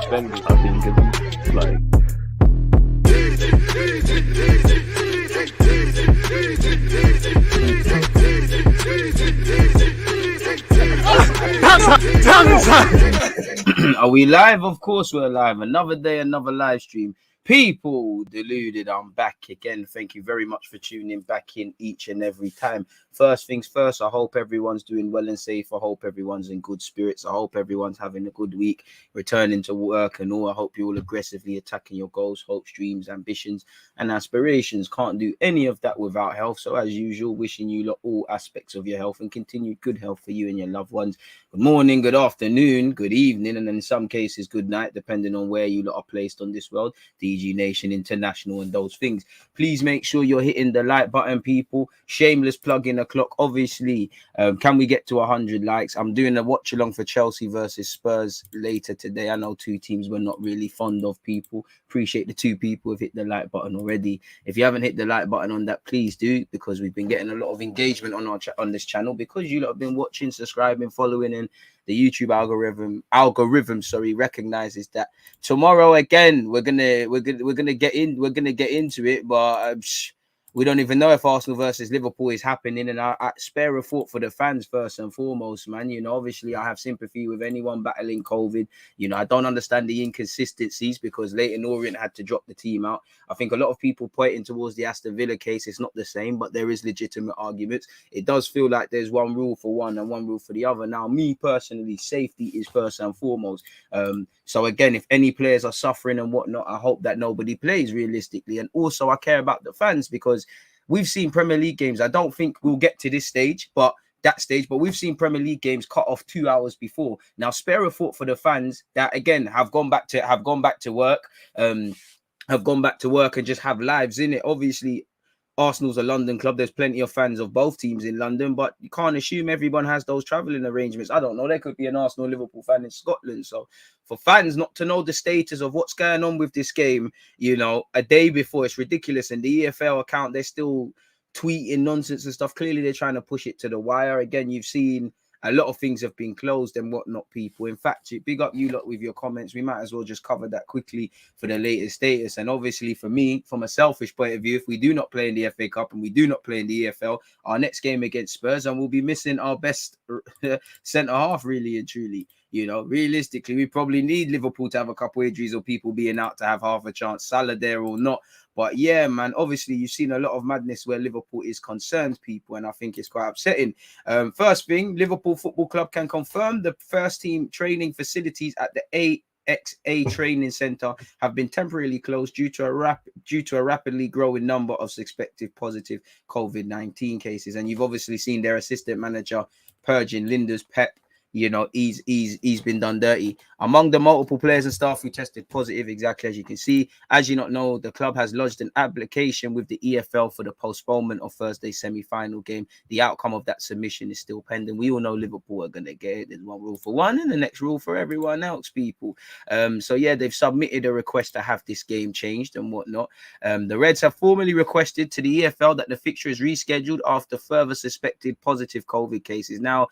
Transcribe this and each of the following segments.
suspended, I think, it's like. Are we live? Of course we're live. Another day, another live stream. People, Deluded, I'm back again. Thank you very much for tuning back in each and every time. First things first, I hope everyone's doing well and safe. I hope everyone's in good spirits. I hope everyone's having a good week, returning to work and all. I hope you're all aggressively attacking your goals, hopes, dreams, ambitions, and aspirations. Can't do any of that without health. So as usual, wishing you lot all aspects of your health and continued good health for you and your loved ones. Good morning, good afternoon, good evening, and in some cases, good night, depending on where you lot are placed on this world. DG Nation International and those things. Please make sure you're hitting the like button, people. Shameless plug in the clock, obviously. Can we get to 100 likes? I'm doing a watch along for Chelsea versus Spurs later today. I know two teams we're not really fond of, people. Appreciate the two people who've hit the like button already. If you haven't hit the like button on that, please do, because we've been getting a lot of engagement on our on this channel, because you lot have been watching, subscribing, following, and the YouTube algorithm recognizes that. Tomorrow again, we're gonna get into it, but we don't even know if Arsenal versus Liverpool is happening, and I spare a thought for the fans first and foremost, man. You know, obviously I have sympathy with anyone battling COVID. You know, I don't understand the inconsistencies, because Leyton Orient had to drop the team out. I think a lot of people pointing towards the Aston Villa case. It's not the same, but there is legitimate arguments. It does feel like there's one rule for one and one rule for the other. Now, me personally, safety is first and foremost. So again, if any players are suffering and whatnot, I hope that nobody plays realistically. And also I care about the fans, because we've seen Premier League games. I don't think we'll get to this stage, but we've seen Premier League games cut off 2 hours before. Now, spare a thought for the fans that again have gone back to work, and just have lives in it. Obviously, Arsenal's a London club. There's plenty of fans of both teams in London, but you can't assume everyone has those travelling arrangements. I don't know. There could be an Arsenal Liverpool fan in Scotland. So for fans not to know the status of what's going on with this game, you know, a day before, it's ridiculous. And the EFL account, they're still tweeting nonsense and stuff. Clearly, they're trying to push it to the wire. Again, you've seen a lot of things have been closed and whatnot, people. In fact, big up you lot with your comments. We might as well just cover that quickly for the latest status. And obviously for me, from a selfish point of view, if we do not play in the FA Cup and we do not play in the EFL, our next game against Spurs, and we'll be missing our best centre half, really and truly. You know, realistically, we probably need Liverpool to have a couple of injuries or people being out to have half a chance, Salah there or not. But yeah, man, obviously you've seen a lot of madness where Liverpool is concerned, people, and I think it's quite upsetting. First thing, Liverpool Football Club can confirm the first team training facilities at the AXA training centre have been temporarily closed due to a rapidly growing number of suspected positive COVID-19 cases. And you've obviously seen their assistant manager purging Linda's Pep. You know, he's been done dirty. Among the multiple players and staff who tested positive, exactly as you can see. As you not know, the club has lodged an application with the EFL for the postponement of Thursday's semi-final game. The outcome of that submission is still pending. We all know Liverpool are going to get it. There's one rule for one and the next rule for everyone else, people. So yeah, they've submitted a request to have this game changed and whatnot. The Reds have formally requested to the EFL that the fixture is rescheduled after further suspected positive COVID cases. Now,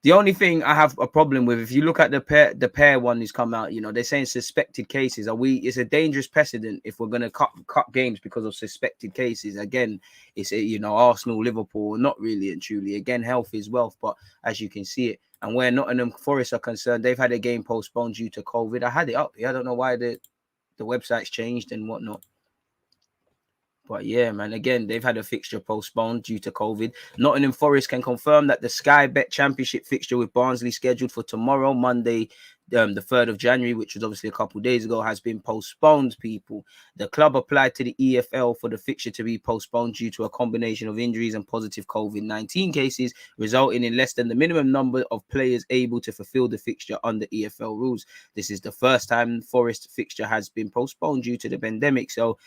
the only thing I have a problem with, if you look at the pair one who's come out, you know, they're saying suspected cases. It's a dangerous precedent if we're going to cut games because of suspected cases. Again, it's, you know, Arsenal, Liverpool, not really and truly. Again, health is wealth, but as you can see it, and where Nottingham Forest are concerned, they've had a game postponed due to COVID. I had it up here. I don't know why the website's changed and whatnot. But yeah, man, again, they've had a fixture postponed due to COVID. Nottingham Forest can confirm that the Sky Bet Championship fixture with Barnsley scheduled for tomorrow, Monday, the 3rd of January, which was obviously a couple of days ago, has been postponed, people. The club applied to the EFL for the fixture to be postponed due to a combination of injuries and positive COVID-19 cases, resulting in less than the minimum number of players able to fulfill the fixture under EFL rules. This is the first time Forest fixture has been postponed due to the pandemic. So,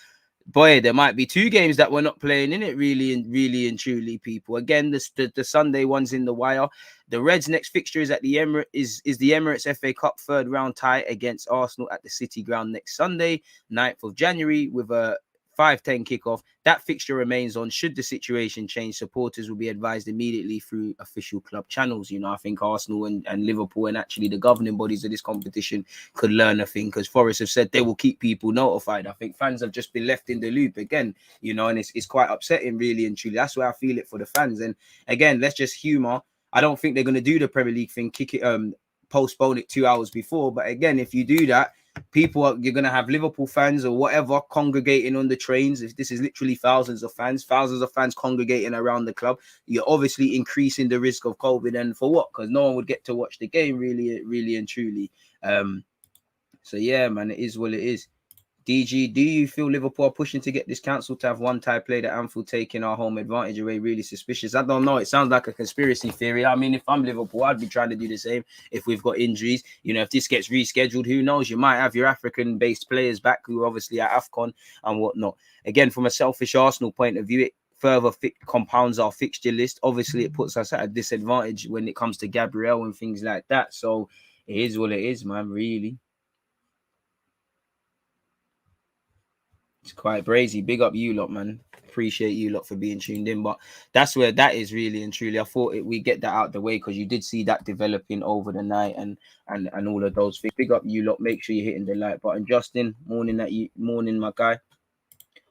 boy, there might be two games that we're not playing in it, really and truly, people. Again, the Sunday one's in the wire. The Reds' next fixture is at the Emirates the Emirates FA Cup third round tie against Arsenal at the City Ground next Sunday, 9th of January, with a 5:10 kickoff. That fixture remains on. Should the situation change, supporters will be advised immediately through official club channels. You know, I think Arsenal and Liverpool and actually the governing bodies of this competition could learn a thing, because Forest have said they will keep people notified. I think fans have just been left in the loop again, you know, and it's quite upsetting, really and truly. That's where I feel it for the fans. And again, let's just humour. I don't think they're going to do the Premier League thing, postpone it 2 hours before. But again, if you do that, you're going to have Liverpool fans or whatever congregating on the trains. If this is literally thousands of fans congregating around the club, you're obviously increasing the risk of COVID. And for what? Because no one would get to watch the game, really and truly. So yeah, man, it is what it is. DG, do you feel Liverpool are pushing to get this cancelled to have one tie played at Anfield, taking our home advantage away? Really suspicious. I don't know. It sounds like a conspiracy theory. I mean, if I'm Liverpool, I'd be trying to do the same if we've got injuries. You know, if this gets rescheduled, who knows? You might have your African-based players back who are obviously at AFCON and whatnot. Again, from a selfish Arsenal point of view, it further compounds our fixture list. Obviously, it puts us at a disadvantage when it comes to Gabriel and things like that. So it is what it is, man, really. It's quite brazy. Big up you lot, man. Appreciate you lot for being tuned in. But that's where that is really and truly. I thought we get that out the way because you did see that developing over the night and all of those things. Big up you lot. Make sure you're hitting the like button. Justin, morning, my guy.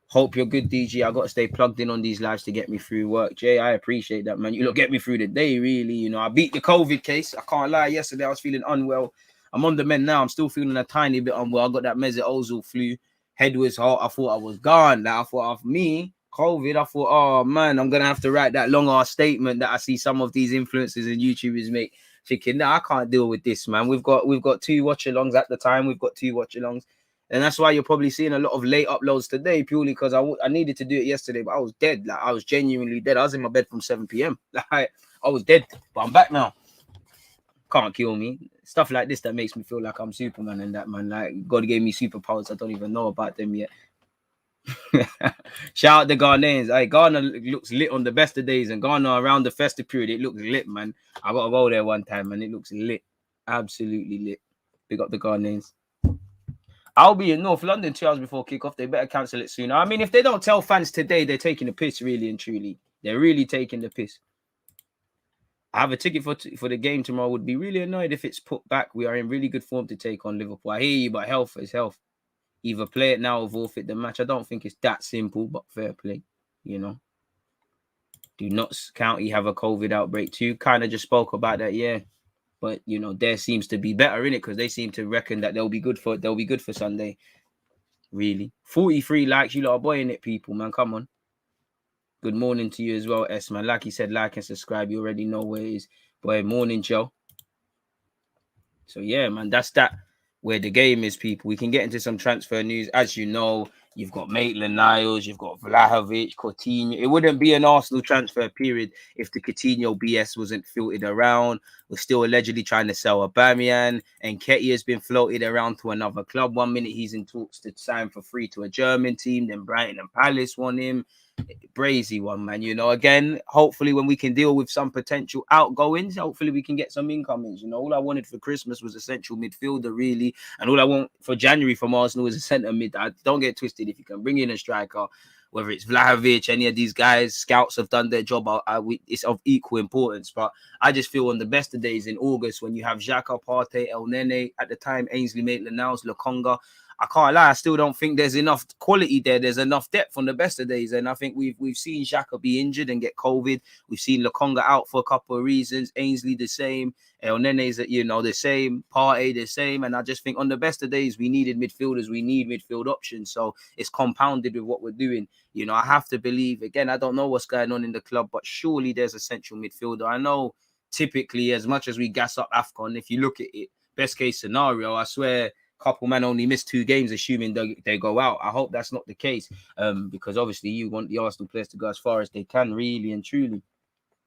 Hope you're good, DG. I got to stay plugged in on these lives to get me through work. Jay, I appreciate that, man. You lot get me through the day, really. You know, I beat the COVID case. I can't lie. Yesterday, I was feeling unwell. I'm on the mend now. I'm still feeling a tiny bit unwell. I got that Mesut Ozil flu. Head was hot. I thought I was gone. Like, I thought of me, COVID. I thought, oh, man, I'm going to have to write that long-ass statement that I see some of these influencers and YouTubers make. Thinking, nah, I can't deal with this, man. We've got 2 watch-alongs at the time. We've got 2 watch-alongs. And that's why you're probably seeing a lot of late uploads today, purely because I needed to do it yesterday, but I was dead. Like, I was genuinely dead. I was in my bed from 7 p.m. Like, I was dead, but I'm back now. Can't kill me. Stuff like this that makes me feel like I'm Superman and that, man. Like, God gave me superpowers. I don't even know about them yet. Shout out the Ghanaians. Hey, Ghana looks lit on the best of days, and Ghana around the festive period, it looks lit, man. I got to go there one time, man. It looks lit. Absolutely lit. Big up the Ghanaians. I'll be in North London 2 hours before kickoff. They better cancel it sooner. I mean, if they don't tell fans today, they're taking the piss, really and truly. They're really taking the piss. I have a ticket for the game tomorrow. Would be really annoyed if it's put back. We are in really good form to take on Liverpool. I hear you, but health is health. Either play it now or forfeit the match. I don't think it's that simple, but fair play, you know. Do Notts County have a COVID outbreak too? Kind of just spoke about that, yeah. But you know, there seems to be better in it because they seem to reckon that they'll be good for Sunday. Really, 43 likes. You lot are boying it, people, man. Come on. Good morning to you as well, S man. Like he said, like and subscribe. You already know where it is. Boy, morning, Joe. So yeah, man, that's that. Where the game is, people. We can get into some transfer news. As you know, you've got Maitland-Niles, you've got Vlahovic, Coutinho. It wouldn't be an Arsenal transfer period if the Coutinho BS wasn't filtered around. We're still allegedly trying to sell Aubameyang. Nketiah has been floated around to another club. 1 minute he's in talks to sign for free to a German team. Then Brighton and Palace want him. Brazy one, man. You know, again, hopefully when we can deal with some potential outgoings, hopefully we can get some incomings. You know, all I wanted for Christmas was a central midfielder, really, and all I want for January from Arsenal is a centre mid. Don't get twisted. If you can bring in a striker, whether it's Vlahovic, any of these guys, scouts have done their job. It's of equal importance. But I just feel on the best of days in August when you have Xhaka, Partey, El Nene, at the time Ainsley Maitland-Niles, Lokonga. I can't lie, I still don't think there's enough quality there. There's enough depth on the best of days. And I think we've seen Xhaka be injured and get COVID. We've seen Lokonga out for a couple of reasons. Ainsley the same. El Nene's, you know, the same. Partey the same. And I just think on the best of days, we needed midfielders. We need midfield options. So it's compounded with what we're doing. You know, I have to believe, again, I don't know what's going on in the club, but surely there's a central midfielder. I know typically, as much as we gas up AFCON, if you look at it, best case scenario, I swear, couple men only missed 2 games, assuming they go out. I hope that's not the case, because obviously you want the Arsenal players to go as far as they can, really and truly.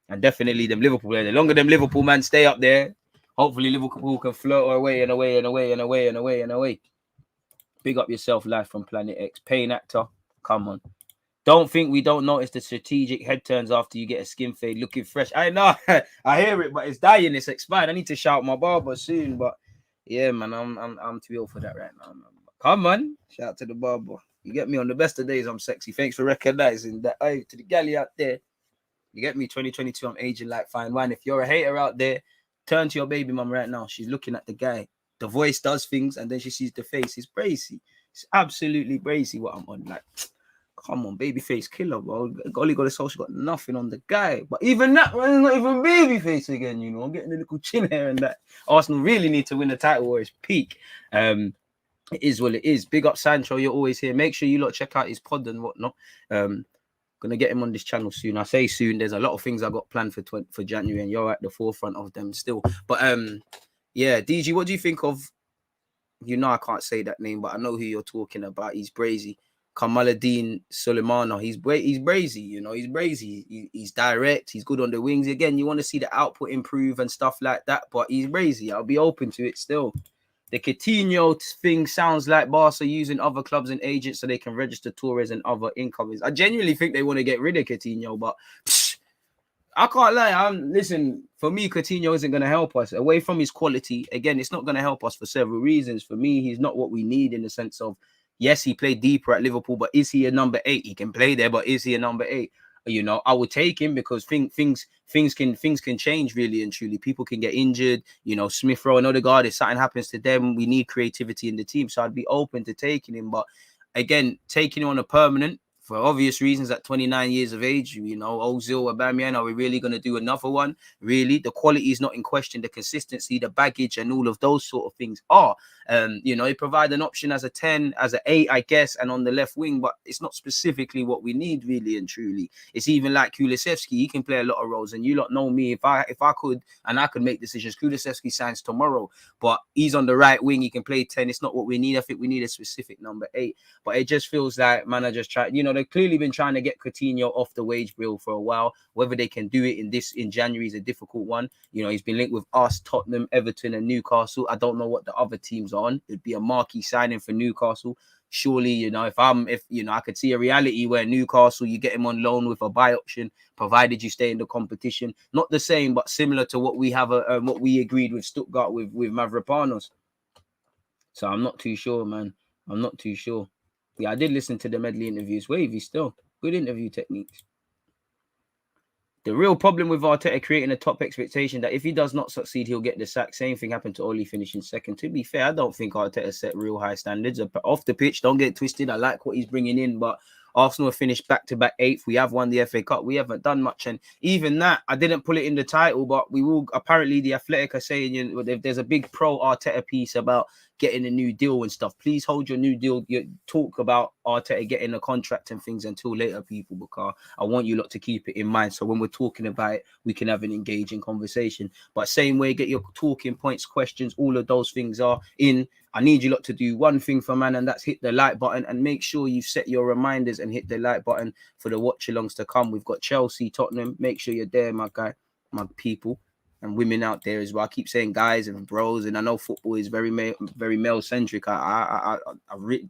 And definitely them Liverpool players. The longer them Liverpool man stay up there, hopefully Liverpool can float away and away and away and away and away and away. Big up yourself, live from Planet X. Pain actor, come on. Don't think we don't notice the strategic head turns after you get a skin fade looking fresh. I know, I hear it, but it's dying. It's expired. I need to shout my barber soon, but yeah, man, I'm too ill for that right now, man. Come on, shout out to the barber. You get me? On the best of days, I'm sexy. Thanks for recognizing that. Hey, to the galley out there, you get me? 2022, I'm aging like fine wine. If you're a hater out there, turn to your baby mum right now. She's looking at the guy. The voice does things, and then she sees the face. It's brazy. It's absolutely brazy what I'm on. Like, come on, babyface killer, bro. Golly got a social, got nothing on the guy. But even that, man, not even babyface again, you know. I'm getting a little chin hair and that. Arsenal really need to win the title or it's peak. It is what it is. Big up Sancho, you're always here. Make sure you lot check out his pod and whatnot. Gonna get him on this channel soon. I say soon. There's a lot of things I got planned for January, and you're at the forefront of them still. But yeah, DG, what do you think of? You know, I can't say that name, but I know who you're talking about. He's brazy. Kamaluddin Sulemana. He's brazy. You know, he's brazy. He's direct. He's good on the wings. Again, you want to see the output improve and stuff like that, but he's brazy. I'll be open to it still. The Coutinho thing sounds like Barca using other clubs and agents so they can register Torres and other incomers. I genuinely think they want to get rid of Coutinho, but I can't lie. Listen, for me, Coutinho isn't going to help us. Away from his quality, again, it's not going to help us for several reasons. For me, he's not what we need in the sense of, yes, he played deeper at Liverpool, but is he a number 8? He can play there, but is he a number 8? You know, I would take him because things can change really and truly. People can get injured. You know, Smith Rowe and Odegaard, if something happens to them, we need creativity in the team. So I'd be open to taking him. But again, taking him on a permanent, for obvious reasons, at 29 years of age, you know, Ozil, Aubameyang, are we really going to do another one? Really? The quality is not in question. The consistency, the baggage, and all of those sort of things are. You know, they provide an option as a 10, as an 8, I guess, and on the left wing, but it's not specifically what we need, really and truly. It's even like Kulusevski. He can play a lot of roles, and you lot know me. If I could, and I could make decisions, Kulusevski signs tomorrow, but he's on the right wing. He can play 10. It's not what we need. I think we need a specific number 8. But it just feels like managers try, you know, they've clearly been trying to get Coutinho off the wage bill for a while. Whether they can do it in January is a difficult one. You know, he's been linked with us, Tottenham, Everton, and Newcastle. I don't know what the other teams are on. It'd be a marquee signing for Newcastle. Surely, you know, if you know, I could see a reality where Newcastle, you get him on loan with a buy option, provided you stay in the competition. Not the same, but similar to what we have, what we agreed with Stuttgart with Mavropanos. So I'm not too sure, man. I'm not too sure. Yeah, I did listen to the medley interviews. Wavy still. Good interview techniques. The real problem with Arteta creating a top expectation that if he does not succeed, he'll get the sack. Same thing happened to Oli finishing second. To be fair, I don't think Arteta set real high standards. Off the pitch, don't get twisted. I like what he's bringing in, but Arsenal have finished back-to-back 8th. We have won the FA Cup. We haven't done much. And even that, I didn't put it in the title, but we will. Apparently, the Athletic are saying, you know, there's a big pro-Arteta piece about getting a new deal and stuff. Please hold your new deal. You talk about Arteta getting a contract and things until later, people, because I want you lot to keep it in mind. So when we're talking about it, we can have an engaging conversation. But same way, get your talking points, questions, all of those things are in. I need you lot to do one thing for man, and that's hit the like button and make sure you set your reminders and hit the like button for the watch-alongs to come. We've got Chelsea, Tottenham. Make sure you're there, my guy, my people. And women out there as well. I keep saying guys and bros, and I know football is very male centric. I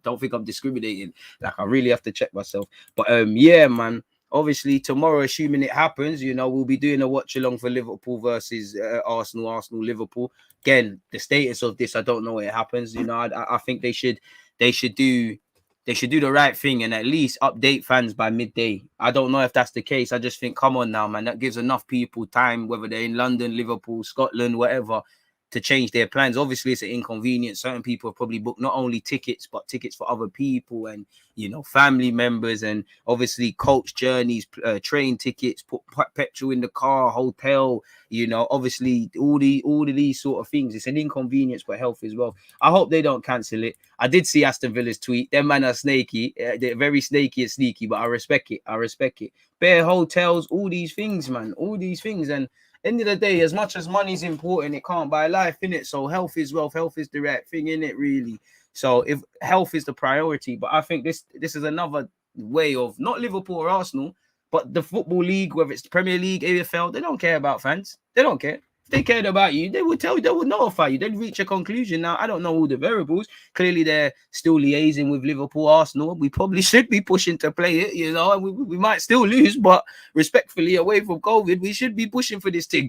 don't think I'm discriminating. Like, I really have to check myself. But yeah, man. Obviously, tomorrow, assuming it happens, you know, we'll be doing a watch along for Liverpool versus Arsenal, Liverpool. Again, the status of this, I don't know when it happens. You know, I think they should do the right thing and at least update fans by midday. I don't know if that's the case. I just think, come on now, man. That gives enough people time, whether they're in London, Liverpool, Scotland, whatever, to change their plans. Obviously, it's an inconvenience. Certain people have probably booked not only tickets, but tickets for other people and, you know, family members, and obviously coach journeys, train tickets, put petrol in the car, hotel, you know, obviously all of these sort of things. It's an inconvenience, but health as well. I hope they don't cancel it. I did see Aston Villa's tweet. Them man are snaky. They're very snaky and sneaky, but I respect it. Bare hotels, all these things, man. All these things. And end of the day, as much as money's important, it can't buy life, innit? So health is wealth. Health is the right thing, innit, really? So if health is the priority, but I think this is another way of not Liverpool or Arsenal, but the Football League, whether it's the Premier League, AFL, they don't care about fans. They don't care. If they cared about you, they would tell you, they would notify you. They'd reach a conclusion. Now, I don't know all the variables. Clearly, they're still liaising with Liverpool, Arsenal. We probably should be pushing to play it, you know, and we might still lose, but respectfully, away from COVID, we should be pushing for this thing.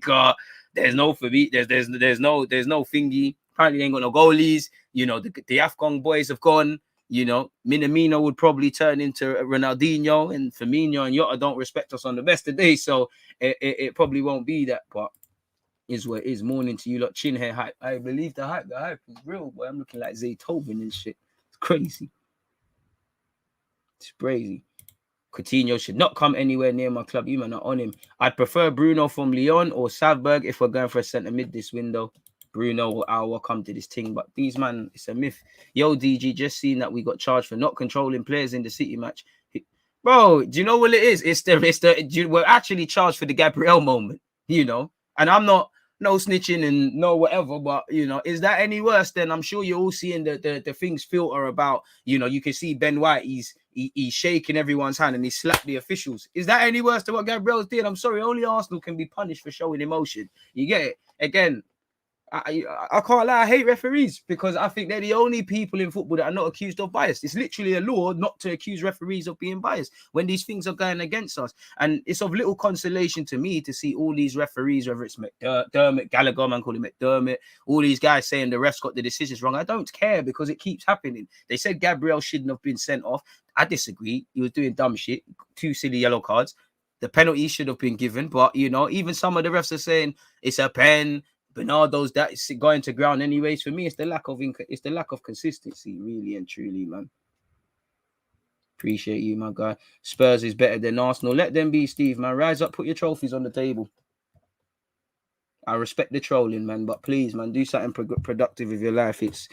There's no there's no thingy. Apparently, they ain't got no goalies. You know, the AFCON boys have gone. You know, Minamino would probably turn into Ronaldinho, and Firmino and Jota don't respect us on the best of days, so it probably won't be that. But is what it is. Morning to you lot, chin hair hype. I believe the hype is real, boy. I'm looking like Zaytoven and shit. It's crazy. It's crazy. Coutinho should not come anywhere near my club. You man are on him. I'd prefer Bruno from Lyon or Salzburg if we're going for a centre mid this window. Bruno or Al will come to this thing, but these man, it's a myth. Yo, DG, just seen that we got charged for not controlling players in the City match. Bro, do you know what it is? We're actually charged for the Gabriel moment, you know, and I'm not no snitching and no whatever, but you know, is that any worse? Then I'm sure you're all seeing the things filter about, you know, you can see Ben White, he's shaking everyone's hand and he slapped the officials. Is that any worse than what Gabriel's did? I'm sorry, only Arsenal can be punished for showing emotion. You get it? Again, I can't lie, I hate referees because I think they're the only people in football that are not accused of bias. It's literally a law not to accuse referees of being biased when these things are going against us. And it's of little consolation to me to see all these referees, whether it's McDermott, Gallagher, man, call him McDermott, all these guys saying the refs got the decisions wrong. I don't care because it keeps happening. They said Gabriel shouldn't have been sent off. I disagree. He was doing dumb shit, 2 silly yellow cards. The penalty should have been given, but you know, even some of the refs are saying it's a pen. Bernardo's that is going to ground anyways. For me, it's the lack of consistency, really and truly, man. Appreciate you, my guy. Spurs is better than Arsenal. Let them be, Steve, man. Rise up, put your trophies on the table. I respect the trolling, man, but please, man, do something productive with your life. It's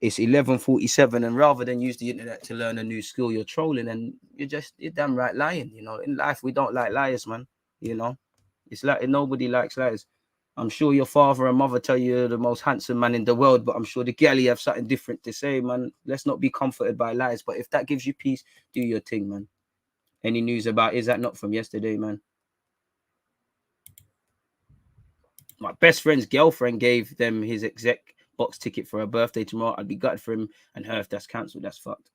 11:47, and rather than use the internet to learn a new skill, you're trolling, and you're damn right lying. You know, in life we don't like liars, man. You know, it's like nobody likes liars. I'm sure your father and mother tell you you're the most handsome man in the world, but I'm sure the galley have something different to say, man. Let's not be comforted by lies. But if that gives you peace, do your thing, man. Any news about is that not from yesterday, man? My best friend's girlfriend gave them his exec box ticket for her birthday tomorrow. I'd be gutted for him and her if that's cancelled. That's fucked.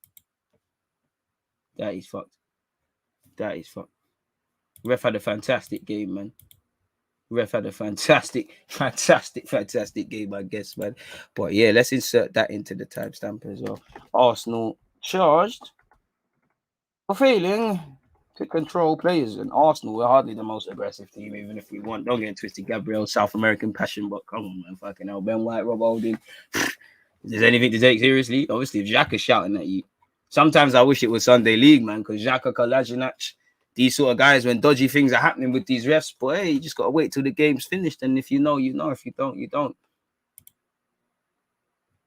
That is fucked. That is fucked. Ref had a fantastic game, man. Ref had a fantastic game, I guess, man. But yeah, let's insert that into the timestamp as well. Arsenal charged for failing to control players, and Arsenal were hardly the most aggressive team, even if we want. Don't get twisted, Gabriel, South American passion, but come on, man, fucking hell, Ben White, Rob Holding. If there's anything to take seriously, obviously, if Xhaka shouting at you, sometimes I wish it was Sunday League, man, because Xhaka, Kolasinac, these sort of guys, when dodgy things are happening with these refs, but hey, you just got to wait till the game's finished. And if you know, you know. If you don't, you don't.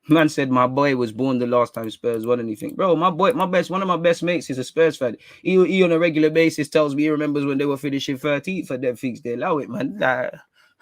Man said my boy was born the last time Spurs won anything. Bro, one of my best mates is a Spurs fan. He on a regular basis tells me he remembers when they were finishing 13th for them things. They allow it, man.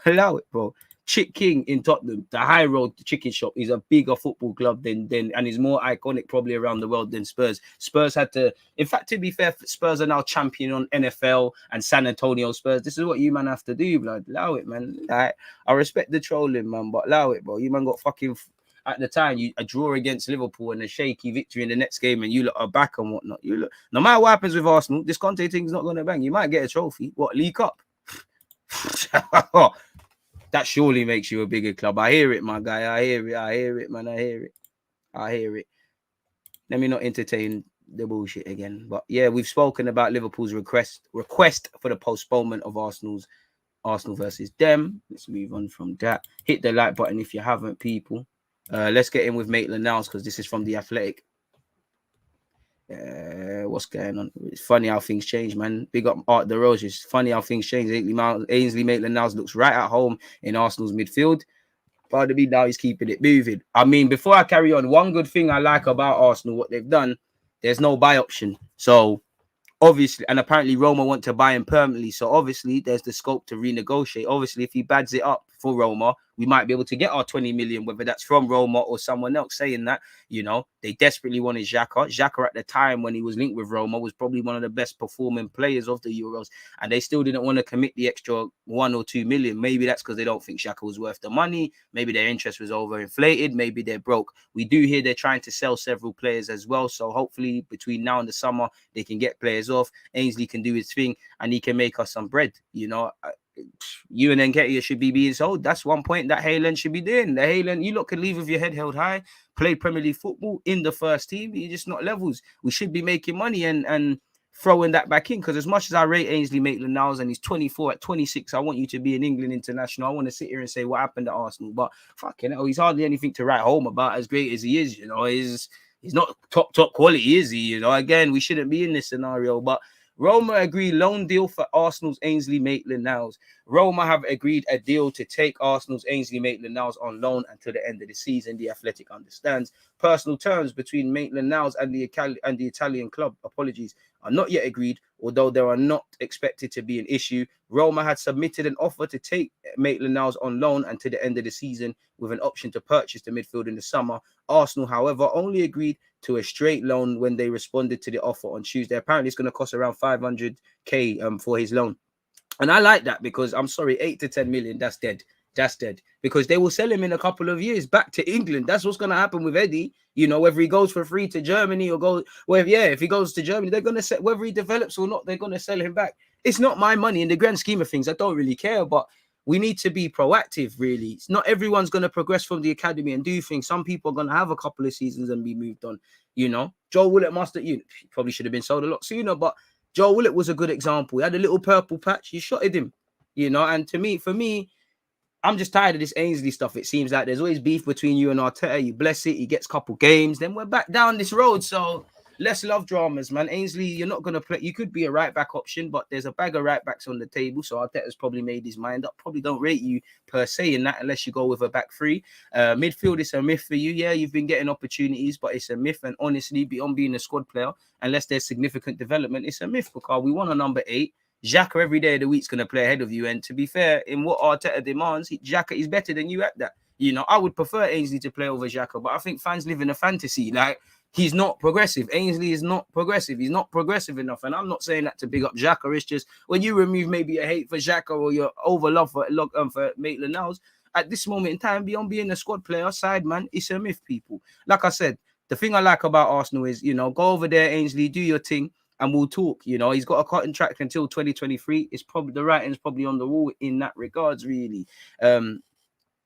Allow it, bro. Chick King in Tottenham, the High Road chicken shop, is a bigger football club than and is more iconic probably around the world than Spurs. Spurs had to, in fact, to be fair, Spurs are now champion on NFL and San Antonio Spurs. This is what you man have to do, blood. Allow it, man. I respect the trolling, man, but allow it, bro. You man got fucking, at the time, a draw against Liverpool and a shaky victory in the next game, and you lot are back and whatnot. You look, no matter what happens with Arsenal, this Conte thing's not going to bang. You might get a trophy. What, League Cup? That surely makes you a bigger club. I hear it, my guy. I hear it, man. I hear it. Let me not entertain the bullshit again. But yeah, we've spoken about Liverpool's request for the postponement of Arsenal versus them. Let's move on from that. Hit the like button if you haven't, people. Let's get in with Maitland-Niles because this is from The Athletic. What's going on? It's funny how things change, man. Big up Art the Rose. It's funny how things change. Ainsley Maitland-Niles looks right at home in Arsenal's midfield. Pardon me, now he's keeping it moving. I mean, before I carry on, one good thing I like about Arsenal, what they've done, there's no buy option. So obviously, and apparently Roma want to buy him permanently. So obviously there's the scope to renegotiate. Obviously, if he bads it up for Roma, we might be able to get our 20 million, whether that's from Roma or someone else saying that, you know, they desperately wanted Xhaka. Xhaka at the time when he was linked with Roma was probably one of the best performing players of the Euros, and they still didn't want to commit the extra 1 or 2 million. Maybe that's because they don't think Xhaka was worth the money. Maybe their interest was overinflated. Maybe they're broke. We do hear they're trying to sell several players as well. So hopefully between now and the summer, they can get players off. Ainsley can do his thing and he can make us some bread, you know. you and Nketiah should be being sold. That's one point that Haaland should be doing. The Haaland, you lot can leave with your head held high, play Premier League football in the first team. You're just not levels. We should be making money and throwing that back in, because as much as I rate Ainsley Maitland-Niles and he's 24, at 26, I want you to be an England international. I want to sit here and say what happened at Arsenal, but fucking hell, he's hardly anything to write home about, as great as he is. You know, he's not top quality, is he? You know, again, we shouldn't be in this scenario, but Roma agree loan deal for Arsenal's Ainsley Maitland-Niles. Roma have agreed a deal to take Arsenal's Ainsley Maitland-Niles on loan until the end of the season. The Athletic understands. Personal terms between Maitland-Niles and the Italian club, are not yet agreed, although they are not expected to be an issue. Roma had submitted an offer to take Maitland-Niles on loan until the end of the season, with an option to purchase the midfield in the summer. Arsenal, however, only agreed to a straight loan when they responded to the offer on Tuesday. Apparently, it's going to cost around 500k for his loan. And I like that, because I'm sorry, 8 to 10 million, that's dead. That's dead, because they will sell him in a couple of years back to England. That's what's going to happen with Eddie. You know, whether he goes for free to Germany or if he goes to Germany, they're going to sell, whether he develops or not, they're going to sell him back. It's not my money in the grand scheme of things. I don't really care, but we need to be proactive, really. It's not everyone's going to progress from the academy and do things. Some people are going to have a couple of seasons and be moved on. You know, Joe Willett probably should have been sold a lot sooner, but Joe Willett was a good example. He had a little purple patch. You shotted him, you know, and for me, I'm just tired of this Ainsley stuff. It seems like there's always beef between you and Arteta. You bless it, he gets a couple games, then we're back down this road. So let's love dramas, man. Ainsley, you're not going to play. You could be a right-back option, but there's a bag of right-backs on the table, so Arteta's probably made his mind up. Probably don't rate you per se in that unless you go with a back three. Midfield is a myth for you. Yeah, you've been getting opportunities, but it's a myth. And honestly, beyond being a squad player, unless there's significant development, it's a myth, because we want a number 8. Xhaka every day of the week's going to play ahead of you. And to be fair, in what Arteta demands, Xhaka is better than you at that. You know, I would prefer Ainsley to play over Xhaka, but I think fans live in a fantasy. Like, he's not progressive. Ainsley is not progressive. He's not progressive enough. And I'm not saying that to big up Xhaka. It's just when you remove maybe a hate for Xhaka or your over love for Maitland-Niles, at this moment in time, beyond being a squad player, side man, it's a myth, people. Like I said, the thing I like about Arsenal is, you know, go over there, Ainsley, do your thing, and we'll talk. You know, he's got a contract until 2023. It's probably the writing's probably on the wall in that regards, really.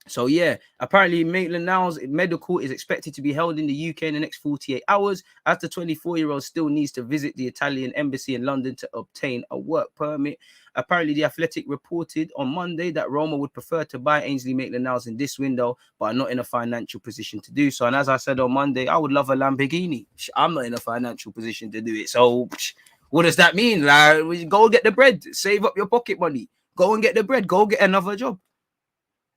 So yeah, apparently Maitland-Niles medical is expected to be held in the UK in the next 48 hours, as the 24-year-old still needs to visit the Italian embassy in London to obtain a work permit. Apparently, The Athletic reported on Monday that Roma would prefer to buy Ainsley Maitland-Niles in this window, but are not in a financial position to do so. And as I said on Monday, I would love a Lamborghini. I'm not in a financial position to do it. So what does that mean? Like, go get the bread, save up your pocket money, go and get the bread, go get another job.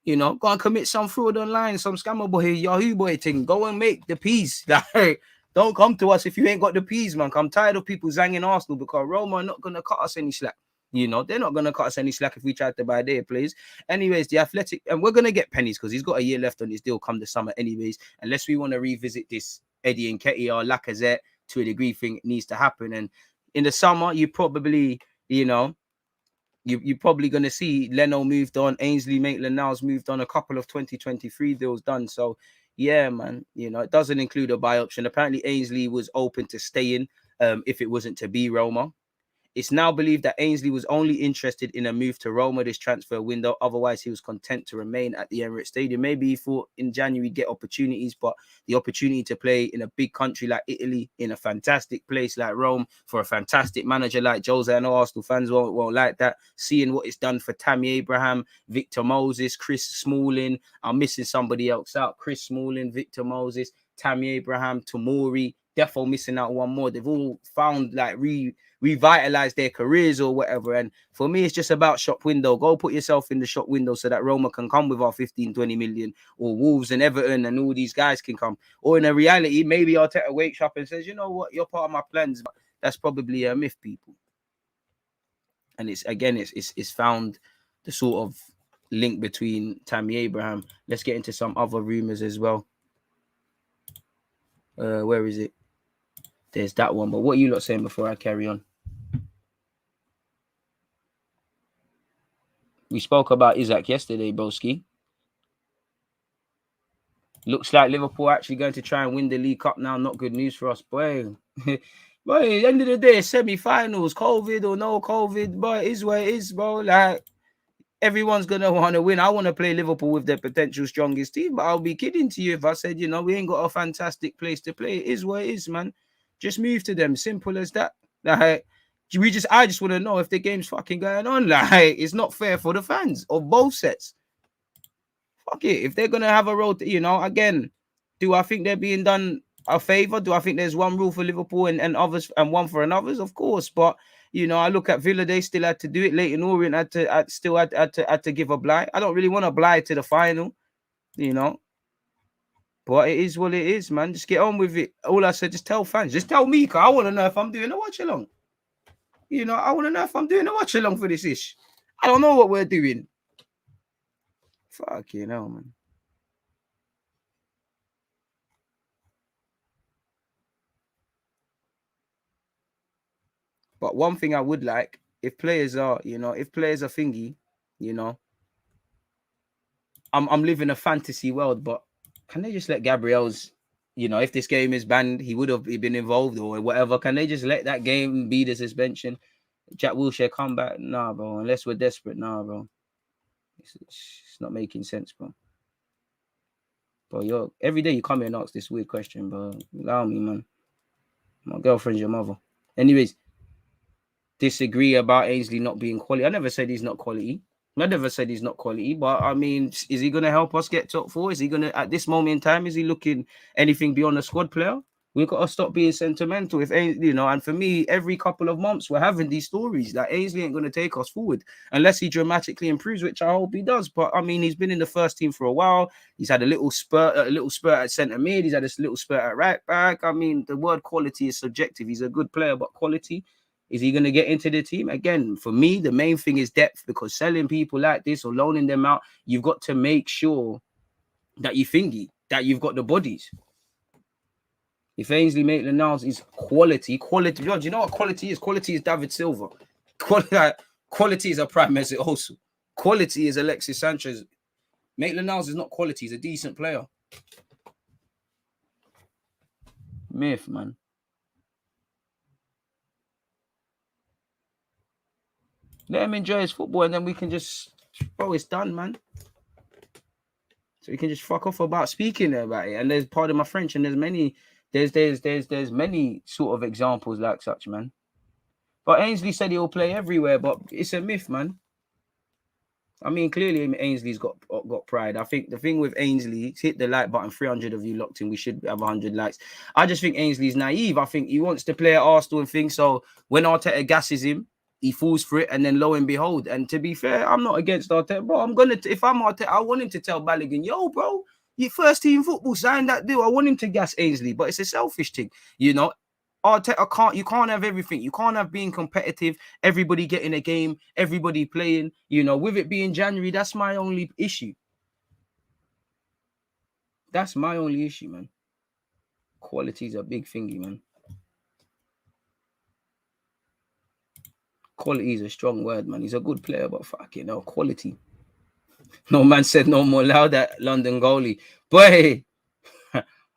You know, go and commit some fraud online, some scammer boy, Yahoo boy thing. Go and make the peas. Like, don't come to us if you ain't got the peas, man. I'm tired of people zanging Arsenal, because Roma are not going to cut us any slack. You know, they're not going to cut us any slack if we try to buy their players. Anyways, The Athletic, and we're going to get pennies because he's got a year left on his deal come the summer anyways, unless we want to revisit this Eddie Nketiah or Lacazette to a degree thing needs to happen. And in the summer, you probably, you know, you're probably going to see Leno moved on, Ainsley Maitland-Niles moved on, a couple of 2023 deals done. So, yeah, man, you know, it doesn't include a buy option. Apparently, Ainsley was open to staying if it wasn't to be Roma. It's now believed that Ainsley was only interested in a move to Roma this transfer window. Otherwise, he was content to remain at the Emirates Stadium. Maybe he thought in January he'd get opportunities, but the opportunity to play in a big country like Italy, in a fantastic place like Rome, for a fantastic manager like Jose, I know Arsenal fans won't like that. Seeing what it's done for Tammy Abraham, Victor Moses, Chris Smalling. I'm missing somebody else out. Chris Smalling, Victor Moses, Tammy Abraham, Tomori. Defo missing out one more. They've all found like revitalize their careers or whatever. And for me, it's just about shop window. Go put yourself in the shop window so that Roma can come with our 15, 20 million, or Wolves and Everton and all these guys can come. Or in a reality, maybe Arteta wakes up and says, you know what, you're part of my plans. But that's probably a myth, people. And it's found the sort of link between Tammy Abraham. Let's get into some other rumors as well. Where is it? There's that one. But what are you lot saying before I carry on? We spoke about Isaac yesterday, broski. Looks like Liverpool are actually going to try and win the League Cup now. Not good news for us, boy. But at the end of the day, semi-finals, COVID or no COVID, but it is what it is, bro. Like, Everyone's going to want to win. I want to play Liverpool with their potential strongest team, but I'll be kidding to you if I said, we ain't got a fantastic place to play. It is what it is, man. Just move to them. Simple as that. Like, I just want to know if the game's fucking going on. Like, it's not fair for the fans of both sets. Fuck it. If they're going to have a road, again, do I think they're being done a favor? Do I think there's one rule for Liverpool and others and one for others? Of course, but I look at Villa. They still had to do it. Leighton Orient had to give a blight. I don't really want to blight to the final, But it is what it is, man. Just get on with it. All I said, just tell fans. Just tell me, because I want to know if I'm doing a watch along. I want to know if I'm doing a watch along for this ish. I don't know what we're doing. Fucking hell, man. But one thing I would like, if players are thingy, I'm living a fantasy world, but can they just let Gabriel's, if this game is banned, he would have been involved or whatever. Can they just let that game be the suspension? Jack Wilshere come back? Nah, bro. Unless we're desperate, nah, bro. It's not making sense, bro. But every day you come here and ask this weird question, bro. Allow me, man. My girlfriend's your mother. Anyways, disagree about Ainsley not being quality. I never said he's not quality. But I mean, is he going to help us get top four? Is he going to, at this moment in time, is he looking anything beyond a squad player? We've got to stop being sentimental. If and for me, every couple of months we're having these stories that Ainsley ain't going to take us forward unless he dramatically improves, which I hope he does. But I mean, he's been in the first team for a while. He's had a little spurt at centre mid. He's had a little spurt at right back. I mean, the word quality is subjective. He's a good player, but quality. Is he going to get into the team? Again, for me, the main thing is depth, because selling people like this or loaning them out, you've got to make sure that that you've got the bodies. If Ainsley Maitland-Niles is quality, do you know what quality is? Quality is David Silva. Quality is a Prime Mesut also. Quality is Alexis Sanchez. Maitland-Niles is not quality. He's a decent player. Myth, man. Let him enjoy his football, and then we can just, bro, it's done, man. So we can just fuck off about speaking about it. And there's, pardon my French, and there's many sort of examples like such, man. But Ainsley said he'll play everywhere, but it's a myth, man. I mean, clearly Ainsley's got pride. I think the thing with Ainsley, hit the like button, 300 of you locked in. We should have 100 likes. I just think Ainsley's naive. I think he wants to play at Arsenal and things. So when Arteta gasses him, he falls for it, and then lo and behold. And to be fair, I'm not against Arteta, bro. If I'm Arteta, I want him to tell Balogun, yo, bro, your first team football, sign that deal. I want him to gas Ainsley, but it's a selfish thing, Arteta you can't have everything. You can't have being competitive, everybody getting a game, everybody playing. With it being January, that's my only issue. That's my only issue, man. Quality is a big thingy, man. Quality is a strong word, man. He's a good player, but fucking hell, quality. No man said no more loud at London goalie. Boy,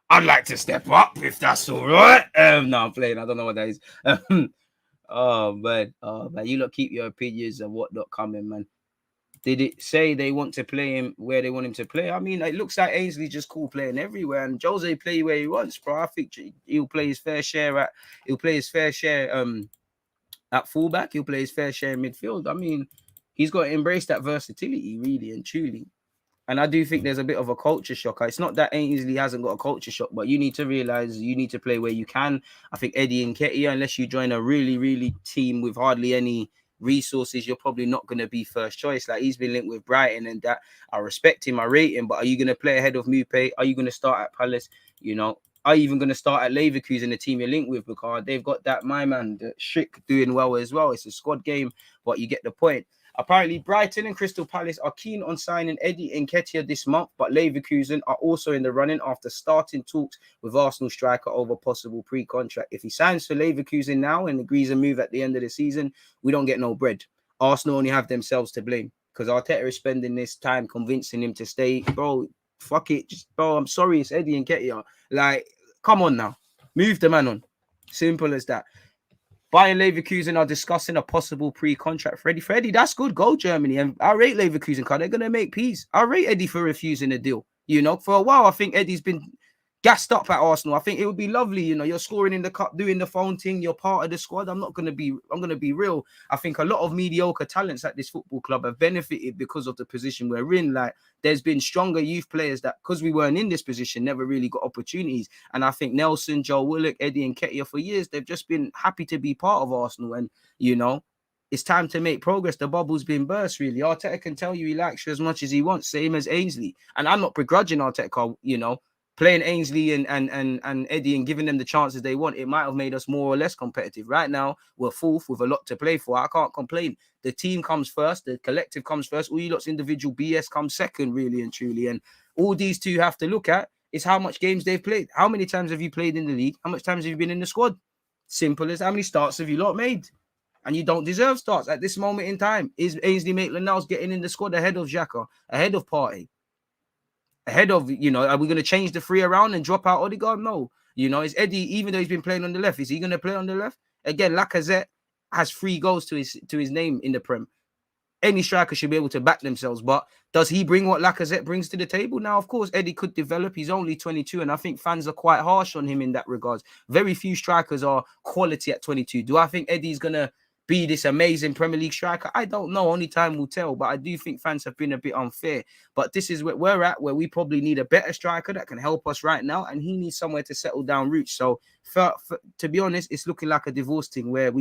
I'd like to step up if that's all right. No, I'm playing. I don't know what that is. Man, you lot keep your opinions and whatnot coming, man. Did it say they want to play him where they want him to play? I mean, it looks like Ainsley's just cool playing everywhere, and Jose play where he wants, bro. I think he'll play his fair share at fullback. He'll play his fair share in midfield. I mean, he's got to embrace that versatility, really and truly. And I do think there's a bit of a culture shock. It's not that Ainsley hasn't got a culture shock, but you need to realize you need to play where you can. I think Eddie and Nketiah, unless you join a really, really team with hardly any resources, you're probably not going to be first choice. Like, he's been linked with Brighton, and that I respect him, I rate him, but are you going to play ahead of Mupe? Are you going to start at Palace? Are you even going to start at Leverkusen, the team you're linked with? Because they've got that, my man, the Schick doing well as well. It's a squad game, but you get the point. Apparently, Brighton and Crystal Palace are keen on signing Eddie Nketiah this month, but Leverkusen are also in the running after starting talks with Arsenal striker over possible pre-contract. If he signs for Leverkusen now and agrees a move at the end of the season, we don't get no bread. Arsenal only have themselves to blame, because Arteta is spending this time convincing him to stay. Bro, fuck it. Bro, I'm sorry, it's Eddie Nketiah. Like, come on now. Move the man on. Simple as that. Bayern Leverkusen are discussing a possible pre-contract for Eddie. For Eddie, that's good. Go Germany. And I rate Leverkusen because they're going to make peace. I rate Eddie for refusing a deal. You know, for a while, I think Eddie's been gassed up at Arsenal. I think it would be lovely. You know, you're scoring in the cup, doing the phone thing. You're part of the squad. I'm going to be real. I think a lot of mediocre talents at this football club have benefited because of the position we're in. Like, there's been stronger youth players that, because we weren't in this position, never really got opportunities. And I think Nelson, Joe Willock, Eddie Nketiah, for years, they've just been happy to be part of Arsenal. And, you know, it's time to make progress. The bubble's been burst, really. Arteta can tell you he likes you as much as he wants, same as Ainsley. And I'm not begrudging Arteta, you know, playing Ainsley and Eddie and giving them the chances they want. It might have made us more or less competitive. Right now, we're fourth with a lot to play for. I can't complain. The team comes first. The collective comes first. All you lot's individual BS comes second, really and truly. And all these two have to look at is how much games they've played. How many times have you played in the league? How much times have you been in the squad? Simple as how many starts have you lot made? And you don't deserve starts at this moment in time. Is Ainsley Maitland-Niles getting in the squad ahead of Xhaka, ahead of Partey? Ahead of, you know, are we going to change the three around and drop out Odegaard? No. You know, is Eddie, even though he's been playing on the left, is he going to play on the left? Again, Lacazette has 3 goals to his name in the Prem. Any striker should be able to back themselves, but does he bring what Lacazette brings to the table? Now, of course, Eddie could develop. He's only 22, and I think fans are quite harsh on him in that regards. Very few strikers are quality at 22. Do I think Eddie's going to be this amazing Premier League striker? I don't know. Only time will tell. But I do think fans have been a bit unfair. But this is where we're at, where we probably need a better striker that can help us right now. And he needs somewhere to settle down roots. So to be honest, it's looking like a divorce thing where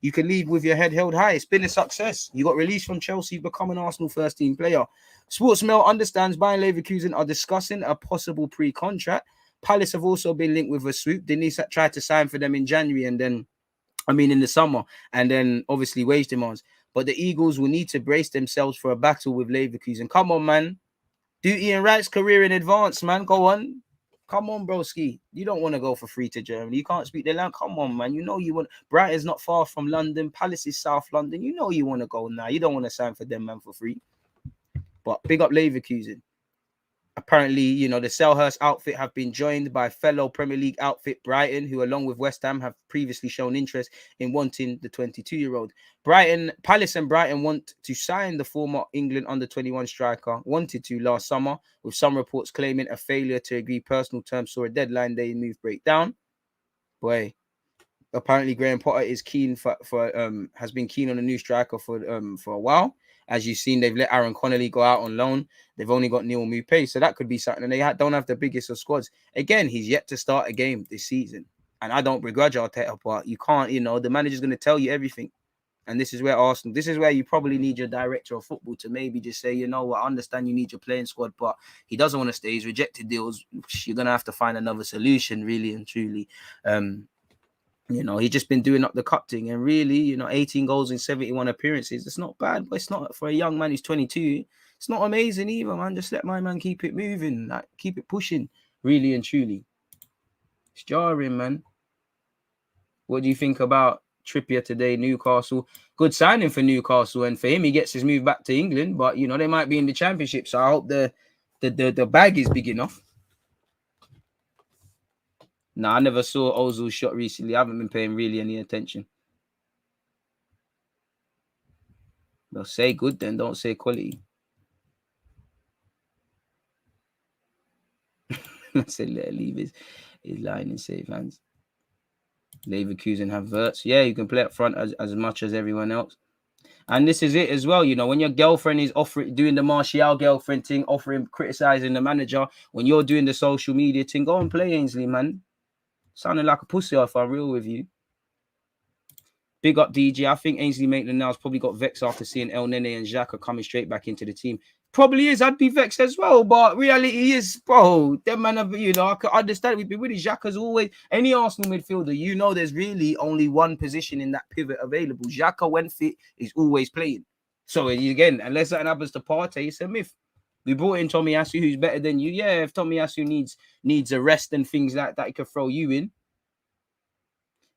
you can leave with your head held high. It's been a success. You got released from Chelsea, become an Arsenal first team player. Sportsmail understands Bayern Leverkusen are discussing a possible pre-contract. Palace have also been linked with a swoop. Denise tried to sign for them in January and then in the summer, and then obviously wage demands. But the Eagles will need to brace themselves for a battle with Leverkusen. Come on, man. Do Ian Wright's career in advance, man. Go on. Come on, broski. You don't want to go for free to Germany. You can't speak the language. Come on, man. You know you want. Brighton's not far from London. Palace is South London. You know you want to go now. You don't want to sign for them, man, for free. But big up Leverkusen. Apparently, you know, the Selhurst outfit have been joined by fellow Premier League outfit Brighton, who along with West Ham have previously shown interest in wanting the 22-year-old. Palace and Brighton want to sign the former England under-21 striker, wanted to last summer, with some reports claiming a failure to agree personal terms saw a deadline day move break down. Boy, apparently Graham Potter is keen has been keen on a new striker for a while. As you've seen, they've let Aaron Connolly go out on loan. They've only got Neil Maupay, so that could be something. And they don't have the biggest of squads. Again, he's yet to start a game this season. And I don't begrudge Arteta, but you can't, you know, the manager's going to tell you everything. And this is where you probably need your director of football to maybe just say, you know what, I understand you need your playing squad, but he doesn't want to stay. He's rejected deals. You're going to have to find another solution, really and truly. You know, he's just been doing up the cup thing, and really, you know, 18 goals in 71 appearances. It's not bad, but it's not for a young man who's 22. It's not amazing either, man. Just let my man keep it moving, like keep it pushing, really and truly. It's jarring, man. What do you think about Trippier today, Newcastle? Good signing for Newcastle, and for him, he gets his move back to England. But you know, they might be in the Championship, so I hope the bag is big enough. No, I never saw Ozil's shot recently. I haven't been paying really any attention. Well, say good then, don't say quality. I said let leave his line in safe hands. Leverkusen have Wirtz. Yeah, you can play up front as much as everyone else. And this is it as well. You know, when your girlfriend is doing the Martial girlfriend thing, criticizing the manager, when you're doing the social media thing, go and play Ainsley, man. Sounding like a pussy if I'm real with you. Big up DJ. I think Ainsley Maitland-Niles probably got vexed after seeing El Nene and Xhaka coming straight back into the team. Probably is. I'd be vexed as well. But reality is, bro, them man have, you know, I can understand. We've been with Xhaka's always, any Arsenal midfielder, you know, there's really only one position in that pivot available. Xhaka, when fit, is always playing. So again, unless something happens to Partey, it's a myth. We brought in Tomiyasu, who's better than you. Yeah, if Tomiyasu needs a rest and things like that, he could throw you in.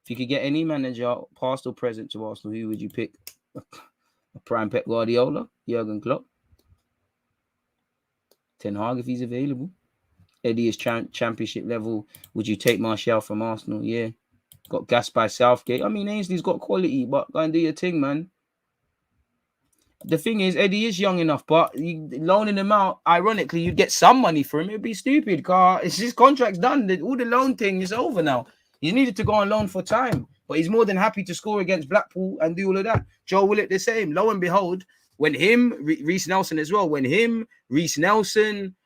If you could get any manager, past or present, to Arsenal, who would you pick? A prime Pep Guardiola, Jurgen Klopp, Ten Hag if he's available. Eddie is championship level. Would you take Martial from Arsenal? Yeah. Got gassed by Southgate. I mean, Ainsley's got quality, but go and do your thing, man. The thing is, Eddie is young enough, but loaning him out, ironically, you'd get some money for him. It'd be stupid, car. It's his contract's done. All the loan thing is over now. He needed to go on loan for time, but he's more than happy to score against Blackpool and do all of that. Joe Willock the same. Lo and behold, when him, Reece Nelson as well, when him, Reece Nelson,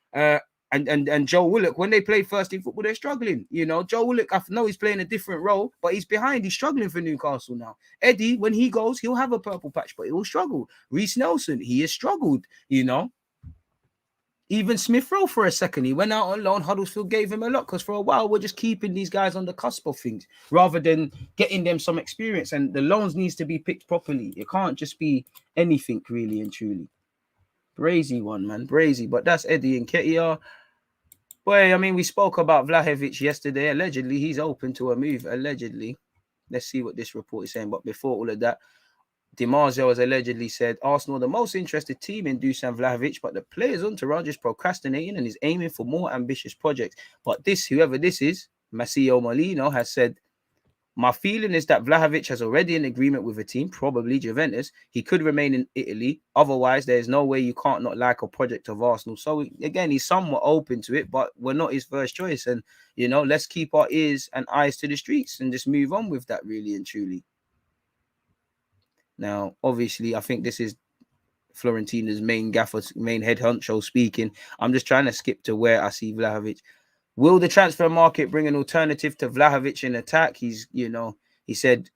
and Joe Willock, when they play first team football, they're struggling. You know, Joe Willock, I know he's playing a different role, but he's behind. He's struggling for Newcastle now. Eddie, when he goes, he'll have a purple patch, but he will struggle. Reece Nelson, he has struggled, you know. Even Smith Rowe for a second, he went out on loan. Huddersfield gave him a lot because for a while we're just keeping these guys on the cusp of things rather than getting them some experience. And the loans needs to be picked properly. It can't just be anything really and truly. Brazy one, man, brazy. But that's Eddie Nketiah. Boy, I mean, we spoke about Vlahovic yesterday. Allegedly, he's open to a move. Allegedly. Let's see what this report is saying. But before all of that, DiMarzio has allegedly said Arsenal are the most interested team in Dusan Vlahovic, but the player's entourage is procrastinating and is aiming for more ambitious projects. But this, whoever this is, Masio Molino, has said, my feeling is that Vlahovic has already an agreement with a team, probably Juventus. He could remain in Italy. Otherwise, there's no way you can't not like a project of Arsenal. So, again, he's somewhat open to it, but we're not his first choice. And, you know, let's keep our ears and eyes to the streets and just move on with that, really and truly. Now, obviously, I think this is Florentina's main gaffer, main head honcho speaking. I'm just trying to skip to where I see Vlahovic. Will the transfer market bring an alternative to Vlahovic in attack? He's, you know, he said,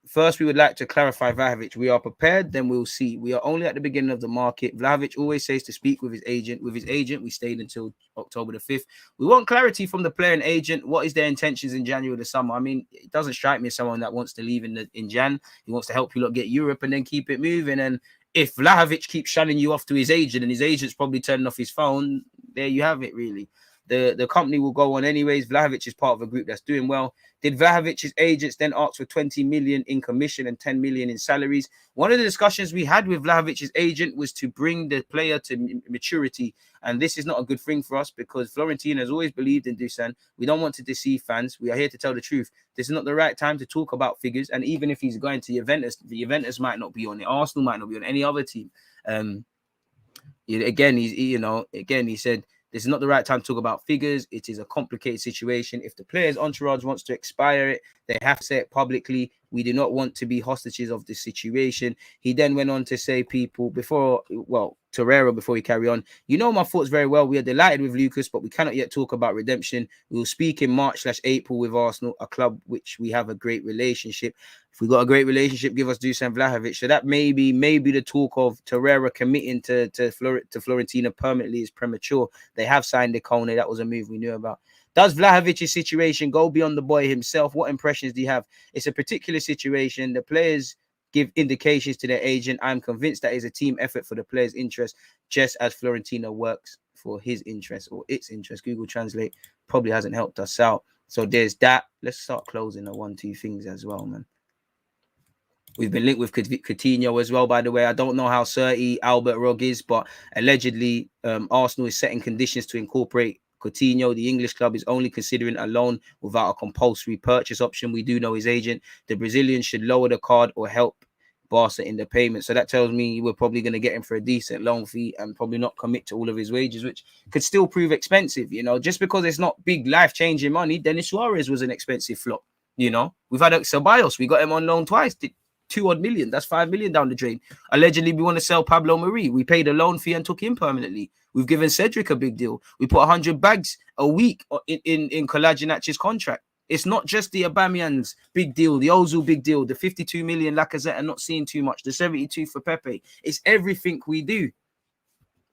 first, we would like to clarify Vlahovic. We are prepared, then we'll see. We are only at the beginning of the market. Vlahovic always says to speak with his agent. With his agent, we stayed until October the 5th. We want clarity from the player and agent. What is their intentions in January or the summer? I mean, it doesn't strike me as someone that wants to leave in Jan. He wants to help you lot get Europe and then keep it moving. And if Vlahovic keeps shunning you off to his agent and his agent's probably turning off his phone, there you have it, really. The company will go on anyways. Vlahovic is part of a group that's doing well. Did Vlahovic's agents then ask for 20 million in commission and 10 million in salaries? One of the discussions we had with Vlahovic's agent was to bring the player to maturity. And this is not a good thing for us because Florentina has always believed in Dusan. We don't want to deceive fans. We are here to tell the truth. This is not the right time to talk about figures. And even if he's going to Juventus, the Juventus might not be on it. Arsenal might not be on any other team. Again, he said, this is not the right time to talk about figures. It is a complicated situation. If the player's entourage wants to expire it, they have to say it publicly. We do not want to be hostages of this situation. He then went on to say, Torreira, before he carry on, you know my thoughts very well. We are delighted with Lucas, but we cannot yet talk about redemption. We will speak in March/April with Arsenal, a club which we have a great relationship. If we got a great relationship, give us Dusan Vlahovic. So that maybe the talk of Torreira committing to Florentina permanently is premature. They have signed Nketiah. That was a move we knew about. Does Vlahovic's situation go beyond the boy himself? What impressions do you have? It's a particular situation. The players give indications to their agent. I'm convinced that is a team effort for the players' interest, just as Florentina works for his interest or its interest. Google Translate probably hasn't helped us out. So there's that. Let's start closing the 1-2 things as well, man. We've been linked with Coutinho as well, by the way. I don't know how certain Albert Rog is, but allegedly Arsenal is setting conditions to incorporate Coutinho. The English club is only considering a loan without a compulsory purchase option. We do know his agent. The Brazilian should lower the card or help Barca in the payment. So that tells me we're probably going to get him for a decent loan fee and probably not commit to all of his wages, which could still prove expensive. You know, just because it's not big life-changing money. Denis Suarez was an expensive flop. You know, we've had Ceballos. We got him on loan twice. 2 odd million. That's 5 million down the drain. Allegedly, we want to sell Pablo Mari. We paid a loan fee and took him permanently. We've given Cedric a big deal. We put 100 bags a week in Kolasinac contract. It's not just the Aubameyang's big deal, the Ozil big deal, the 52 million Lacazette and not seeing too much, the 72 for Pepe. It's everything we do.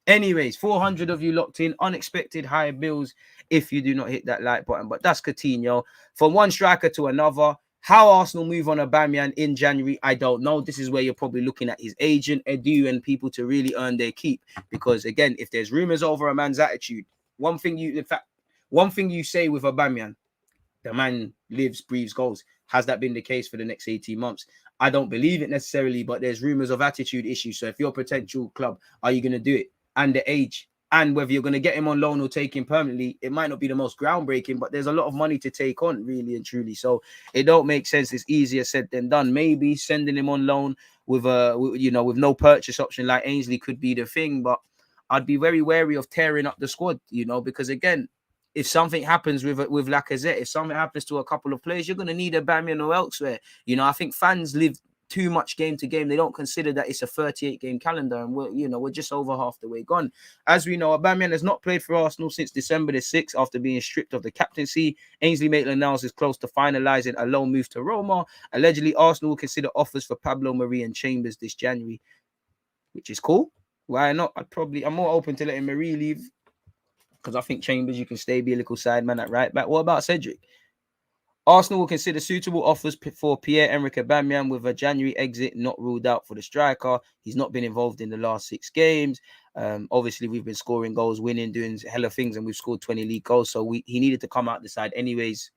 Anyways, 400 of you locked in. Unexpected high bills if you do not hit that like button. But that's Coutinho. From one striker to another. How Arsenal move on Aubameyang in January, I don't know. This is where you're probably looking at his agent, Edu, and people to really earn their keep. Because again, if there's rumors over a man's attitude, one thing you say with Aubameyang, the man lives, breathes, goes. Has that been the case for the next 18 months? I don't believe it necessarily, but there's rumors of attitude issues. So if you're a potential club, are you going to do it? And the age. And whether you're going to get him on loan or take him permanently, it might not be the most groundbreaking, but there's a lot of money to take on, really and truly. So it don't make sense. It's easier said than done. Maybe sending him on loan with with no purchase option like Ainsley could be the thing, but I'd be very wary of tearing up the squad, because again, if something happens with Lacazette, if something happens to a couple of players, you're going to need a Aubameyang or elsewhere. I think fans live too much game to game. They don't consider that it's a 38-game calendar, and we're just over half the way gone. As we know, Aubameyang has not played for Arsenal since December the 6th after being stripped of the captaincy. Ainsley Maitland-Niles is close to finalising a loan move to Roma. Allegedly, Arsenal will consider offers for Pablo Mari and Chambers this January, which is cool. Why not? I'm more open to letting Mari leave, because I think Chambers, you can stay, be a little side man at right back. What about Cedric? Arsenal will consider suitable offers for Pierre-Emerick Aubameyang with a January exit not ruled out for the striker. He's not been involved in the last 6 games. Obviously, we've been scoring goals, winning, doing hella things, and we've scored 20 league goals. So he needed to come out the side anyways.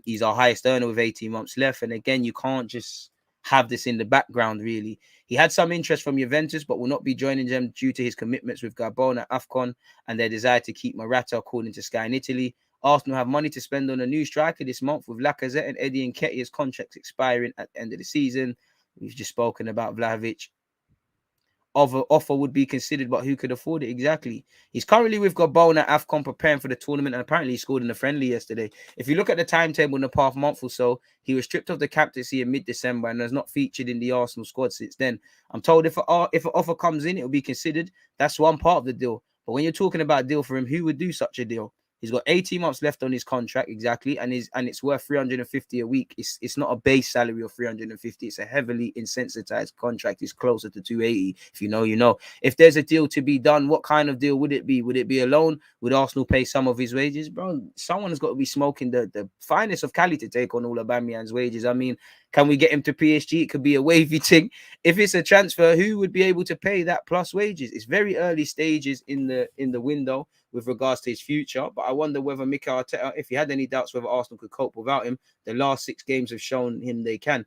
He's our highest earner with 18 months left. And again, you can't just have this in the background, really. He had some interest from Juventus, but will not be joining them due to his commitments with Gabon at AFCON and their desire to keep Morata, according to Sky in Italy. Arsenal have money to spend on a new striker this month, with Lacazette and Eddie Nketiah's contracts expiring at the end of the season. We've just spoken about Vlahovic. Offer would be considered, but who could afford it exactly? He's currently with Gabon at AFCON preparing for the tournament, and apparently he scored in a friendly yesterday. If you look at the timetable in the past month or so, he was stripped of the captaincy in mid-December and has not featured in the Arsenal squad since then. I'm told if an offer comes in, it will be considered. That's one part of the deal. But when you're talking about a deal for him, who would do such a deal? He's got 18 months left on his contract, exactly, and it's worth 350 a week. It's not a base salary of 350. It's a heavily insensitized contract. It's closer to 280. If you know, you know. If there's a deal to be done, what kind of deal would it be? Would it be a loan? Would Arsenal pay some of his wages? Bro, someone's got to be smoking the finest of Cali to take on all Aubameyang's wages. I mean, can we get him to PSG? It could be a wavy thing. If it's a transfer, who would be able to pay that plus wages? It's very early stages in the window with regards to his future, but I wonder whether Mikel Arteta, if he had any doubts whether Arsenal could cope without him, the last 6 games have shown him they can.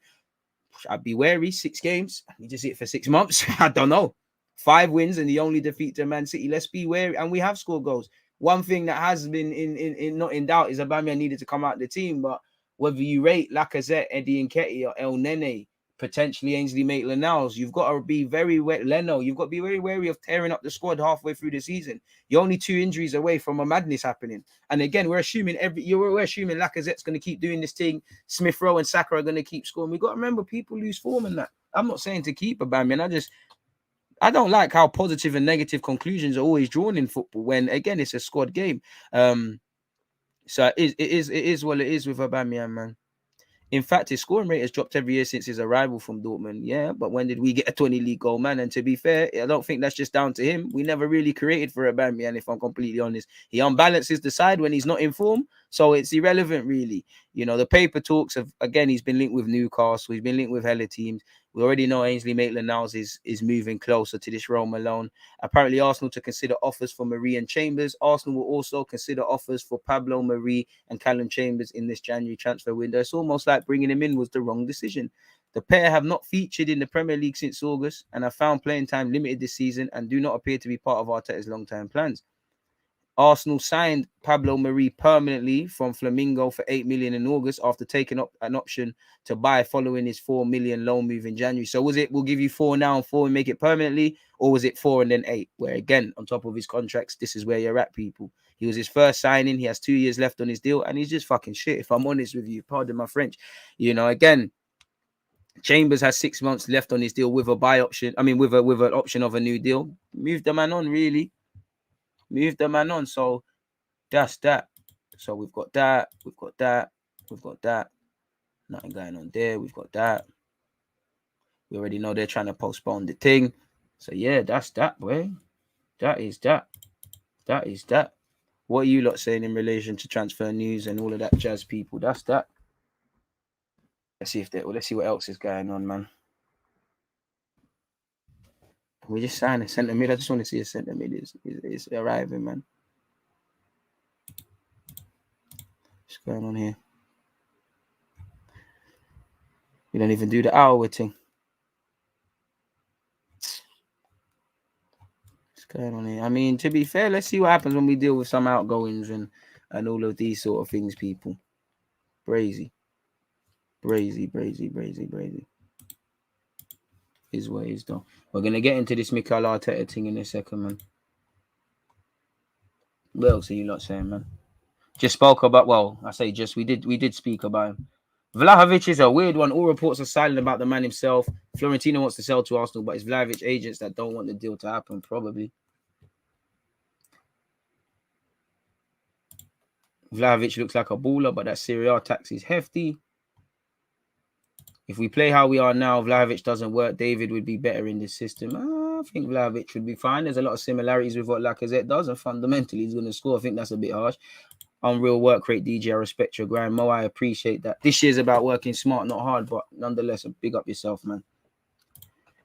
I'd be wary. 6 games, you just see it for 6 months. I don't know. 5 wins and the only defeat to Man City. Let's be wary, and we have scored goals. One thing that has been not in doubt is Aubameyang needed to come out of the team, but whether you rate Lacazette, Eddie Nketiah, or El Nene, potentially Ainsley Maitland-Niles, you've got to be very Leno. You've got to be very wary of tearing up the squad halfway through the season. You're only 2 injuries away from a madness happening. And again, we're assuming Lacazette's going to keep doing this thing. Smith Rowe and Saka are going to keep scoring. We've got to remember, people lose form in that. I'm not saying to keep Aubameyang. I don't like how positive and negative conclusions are always drawn in football when, again, it's a squad game. So it is what it is with Aubameyang, man. In fact, his scoring rate has dropped every year since his arrival from Dortmund. Yeah, but when did we get a 20 league goal, man? And to be fair, I don't think that's just down to him. We never really created for Aubameyang, if I'm completely honest. He unbalances the side when he's not in form, so it's irrelevant, really. You know, the paper talks of, again, he's been linked with Newcastle. He's been linked with hella teams. We already know Ainsley Maitland-Niles is moving closer to this Roma loan. Apparently, Arsenal to consider offers for Mari and Chambers. Arsenal will also consider offers for Pablo Mari and Callum Chambers in this January transfer window. It's almost like bringing him in was the wrong decision. The pair have not featured in the Premier League since August and have found playing time limited this season and do not appear to be part of Arteta's long-term plans. Arsenal signed Pablo Mari permanently from Flamengo for 8 million in August after taking up an option to buy following his 4 million loan move in January. So was it, we'll give you 4 now and 4 and make it permanently, or was it 4 and then 8? Where again, on top of his contracts, this is where you're at, people. He was his first signing. He has 2 years left on his deal, and he's just fucking shit, if I'm honest with you. Pardon my French. You know, again, Chambers has 6 months left on his deal with a buy option. I mean, with an option of a new deal. Move the man on, really. Move the man on. So that's that. So we've got that. We've got that. We've got that. Nothing going on there. We've got that. We already know they're trying to postpone the thing. So yeah, that's that, boy. That is that. That is that. What are you lot saying in relation to transfer news and all of that jazz, people? That's that. Let's see what else is going on, man. We just signed a centre mid. I just want to see a centre mid is arriving, man. What's going on here? We don't even do the hour thing. What's going on here? I mean, to be fair, let's see what happens when we deal with some outgoings and all of these sort of things, people. Brazy. Is what it is, though. We're going to get into this Mikel Arteta thing in a second, man. What else are you lot saying, man? Just spoke about, well, I say just, we did speak about him. Vlahovic is a weird one. All reports are silent about the man himself. Florentino wants to sell to Arsenal, but it's Vlahovic agents that don't want the deal to happen, probably. Vlahovic looks like a baller, but that Serie A tax is hefty. If we play how we are now, Vlahovic doesn't work. David would be better in this system. I think Vlahovic would be fine. There's a lot of similarities with what Lacazette does, and fundamentally, he's going to score. I think that's a bit harsh. Unreal work rate, DJ. I respect your grind. Mo, I appreciate that. This year's about working smart, not hard, but nonetheless, big up yourself, man.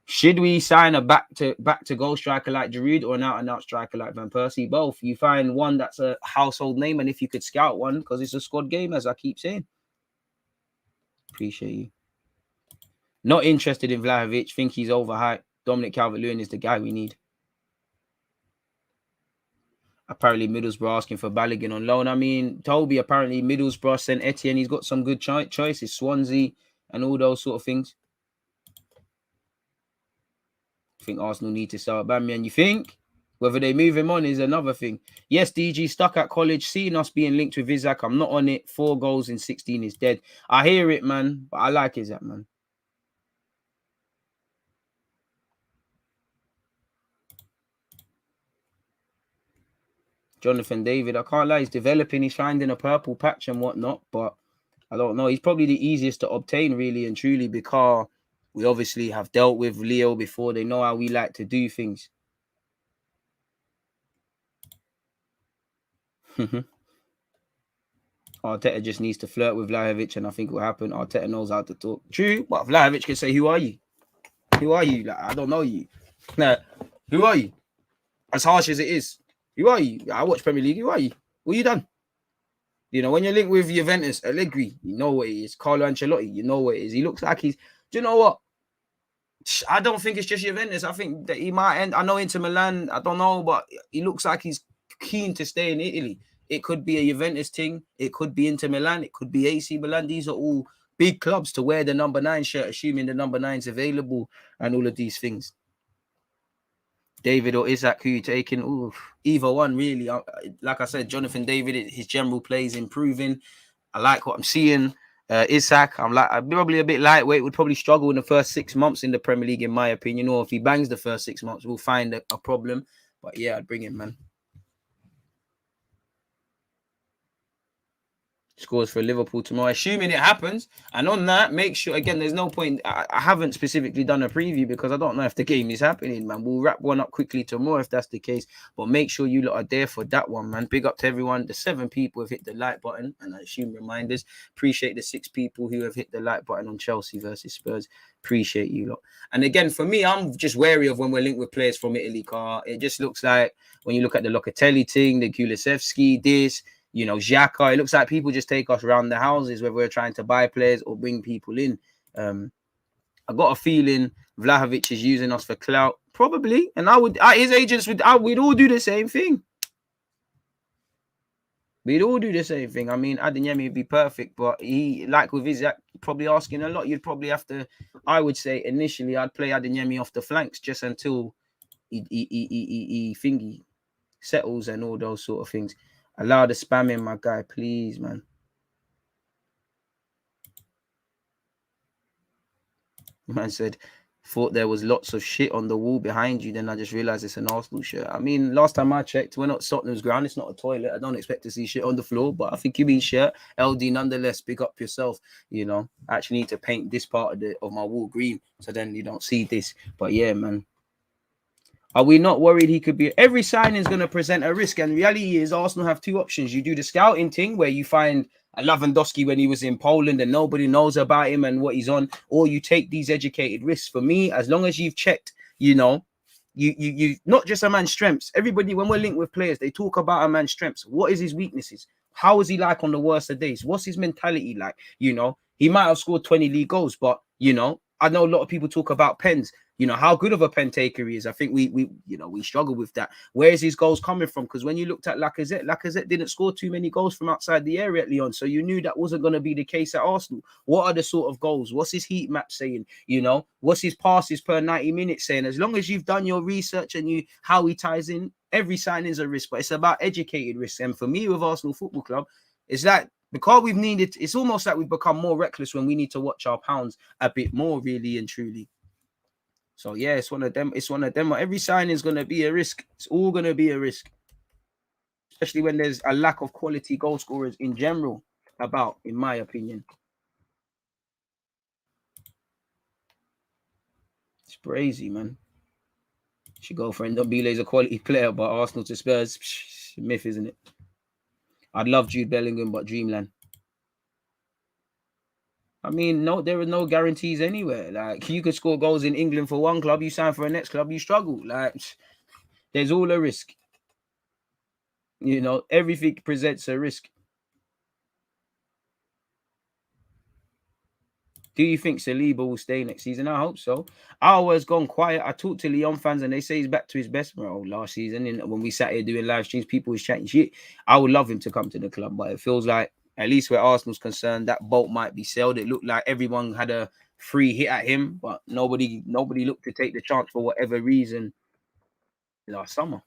Should we sign a back to goal striker like Giroud or an out-and-out striker like Van Persie? Both. You find one that's a household name, and if you could scout one, because it's a squad game, as I keep saying. Appreciate you. Not interested in Vlahovic. Think he's overhyped. Dominic Calvert-Lewin is the guy we need. Apparently, Middlesbrough asking for Balogun on loan. I mean, Toby, apparently Middlesbrough sent Etienne. He's got some good choices. Swansea and all those sort of things. I think Arsenal need to sell Aubameyang. You think? Whether they move him on is another thing. Yes, DG, stuck at college. Seeing us being linked with Isaac. I'm not on it. 4 goals in 16 is dead. I hear it, man. But I like Isaac, man. Jonathan David, I can't lie, he's developing, he's finding a purple patch and whatnot, but I don't know. He's probably the easiest to obtain, really and truly, because we obviously have dealt with Leo before. They know how we like to do things. Arteta just needs to flirt with Vlahovic, and I think it will happen. Arteta knows how to talk. True, but Vlahovic can say, who are you? Who are you? Like, I don't know you. Nah, who are you? As harsh as it is. Who are you? I watch Premier League. Who are you? What you done? You know, when you're linked with Juventus, Allegri, you know what it is. Carlo Ancelotti, you know what it is. He looks like he's... Do you know what? I don't think it's just Juventus. I think that he might end... I know Inter Milan, I don't know, but he looks like he's keen to stay in Italy. It could be a Juventus thing. It could be Inter Milan. It could be AC Milan. These are all big clubs to wear the number 9 shirt, assuming the number 9's available and all of these things. David or Isaac, who you taking? Ooh, either one, really. Like I said, Jonathan David, his general play is improving. I like what I'm seeing. Isaac, I'm probably a bit lightweight, would probably struggle in the first 6 months in the Premier League, in my opinion. Or if he bangs the first 6 months, we'll find a problem. But yeah, I'd bring him, man. Scores for Liverpool tomorrow, assuming it happens. And on that, make sure, again, there's no point. I haven't specifically done a preview because I don't know if the game is happening, man. We'll wrap one up quickly tomorrow if that's the case. But make sure you lot are there for that one, man. Big up to everyone. The 7 people have hit the like button, and I assume reminders. Appreciate the 6 people who have hit the like button on Chelsea versus Spurs. Appreciate you lot. And again, for me, I'm just wary of when we're linked with players from Italy, car. It just looks like when you look at the Locatelli thing, the Kulusevski, this, you know, Xhaka, it looks like people just take us around the houses, whether we're trying to buy players or bring people in. I got a feeling Vlahovic is using us for clout, probably. And his agents we'd all do the same thing. We'd all do the same thing. I mean, Adeyemi would be perfect, but he, like with Isaac, probably asking a lot. You'd probably have to, I would say, initially, I'd play Adeyemi off the flanks just until he thingy settles and all those sort of things. Allow the spamming, my guy, please, man. Man said, thought there was lots of shit on the wall behind you. Then I just realized it's an Arsenal shirt. I mean, last time I checked, we're not Tottenham's ground. It's not a toilet. I don't expect to see shit on the floor, but I think you mean shirt. LD, nonetheless, big up yourself. You know, I actually need to paint this part of my wall green so then you don't see this. But yeah, man. Are we not worried he could be... Every signing is going to present a risk. And reality is Arsenal have 2 options. You do the scouting thing where you find a Lewandowski when he was in Poland and nobody knows about him and what he's on. Or you take these educated risks. For me, as long as you've checked, you know, you not just a man's strengths. Everybody, when we're linked with players, they talk about a man's strengths. What is his weaknesses? How is he like on the worst of days? What's his mentality like? You know, he might have scored 20 league goals, but, you know, I know a lot of people talk about pens. You know, how good of a pen taker he is. I think we struggle with that. Where is his goals coming from? Because when you looked at Lacazette didn't score too many goals from outside the area at Lyon. So you knew that wasn't going to be the case at Arsenal. What are the sort of goals? What's his heat map saying? You know, what's his passes per 90 minutes saying? As long as you've done your research and how he ties in, every sign is a risk, but it's about educated risk. And for me with Arsenal Football Club, it's like, because it's almost like we've become more reckless when we need to watch our pounds a bit more, really and truly. So yeah, it's one of them. Every sign is going to be a risk. It's all going to be a risk, especially when there's a lack of quality goal scorers in general about, in my opinion. It's crazy, man. Your girlfriend Ndombele is a quality player, but Arsenal to Spurs, myth, isn't it? I'd love Jude Bellingham, but Dreamland. I mean, no, there are no guarantees anywhere. Like, you could score goals in England for one club, you sign for a next club, you struggle. Like, there's all a risk. You know, everything presents a risk. Do you think Saliba will stay next season? I hope so. Aouba's gone quiet. I talked to Lyon fans and they say he's back to his best role last season. And when we sat here doing live streams, people was chatting shit. I would love him to come to the club, but it feels like, at least where Arsenal's concerned, that boat might be sailed. It looked like everyone had a free hit at him, but nobody looked to take the chance for whatever reason last summer.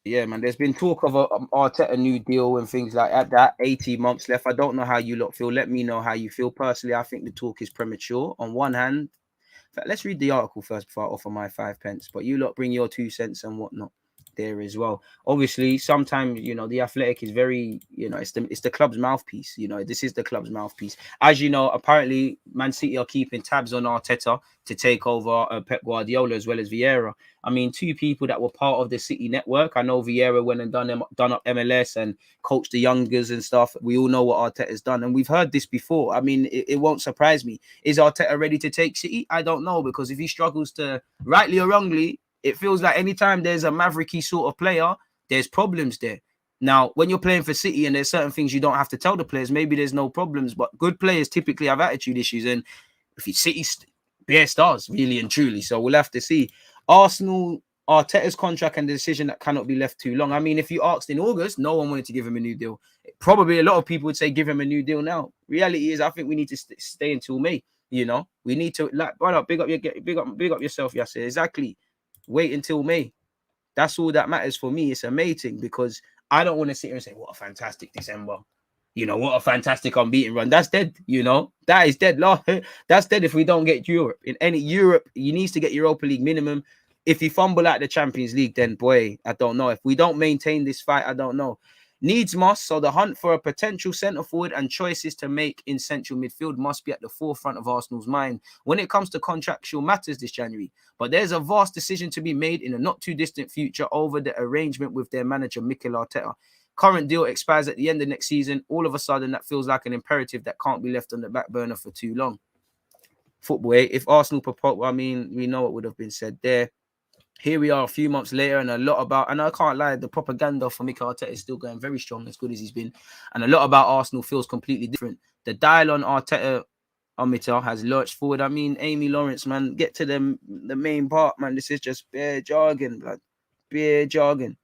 Yeah, man, there's been talk of a Arteta new deal and things like that. 18 months left. I don't know how you lot feel. Let me know how you feel. Personally, I think the talk is premature. On one hand, in fact, let's read the article first before I offer my 5 pence. But you lot bring your 2 cents and whatnot there as well. Obviously, sometimes, you know, the Athletic is very, you know, it's the club's mouthpiece. You know, this is the club's mouthpiece. As you know, apparently Man City are keeping tabs on Arteta to take over Pep Guardiola as well as Vieira. I mean, 2 people that were part of the City network. I know Vieira went and done up MLS and coached the youngers and stuff. We all know what Arteta's done, and we've heard this before. I mean, it won't surprise me. Is Arteta ready to take City? I don't know, because if he struggles to, rightly or wrongly, it feels like anytime there's a mavericky sort of player, there's problems there. Now, when you're playing for City and there's certain things you don't have to tell the players, maybe there's no problems, but good players typically have attitude issues. And if it's City, bare stars, really and truly. So we'll have to see. Arsenal, Arteta's contract and the decision that cannot be left too long. I mean, if you asked in August, no one wanted to give him a new deal. Probably a lot of people would say give him a new deal now. Reality is, I think we need to stay until May. You know, we need to, like, brother, big up yourself, Yasser. Exactly. Wait until May. That's all that matters for me. It's a May thing, because I don't want to sit here and say, what a fantastic December. You know, what a fantastic unbeaten run. That's dead, you know. That is dead. That's dead if we don't get Europe. In any Europe, you need to get Europa League minimum. If you fumble at the Champions League, then, boy, I don't know. If we don't maintain this fight, I don't know. Needs must. So the hunt for a potential centre forward and choices to make in central midfield must be at the forefront of Arsenal's mind when it comes to contractual matters this January. But there's a vast decision to be made in a not too distant future over the arrangement with their manager, Mikel Arteta. Current deal expires at the end of next season. All of a sudden, that feels like an imperative that can't be left on the back burner for too long. Football, if Arsenal propose, I mean, we know what would have been said there. Here we are a few months later, and a lot about, and I can't lie, the propaganda for Mikel Arteta is still going very strong, as good as he's been. And a lot about Arsenal feels completely different. The dial on Arteta has lurched forward. I mean, Amy Lawrence, man, get to the main part, man. This is just bare jargon, blood. Bare jargon.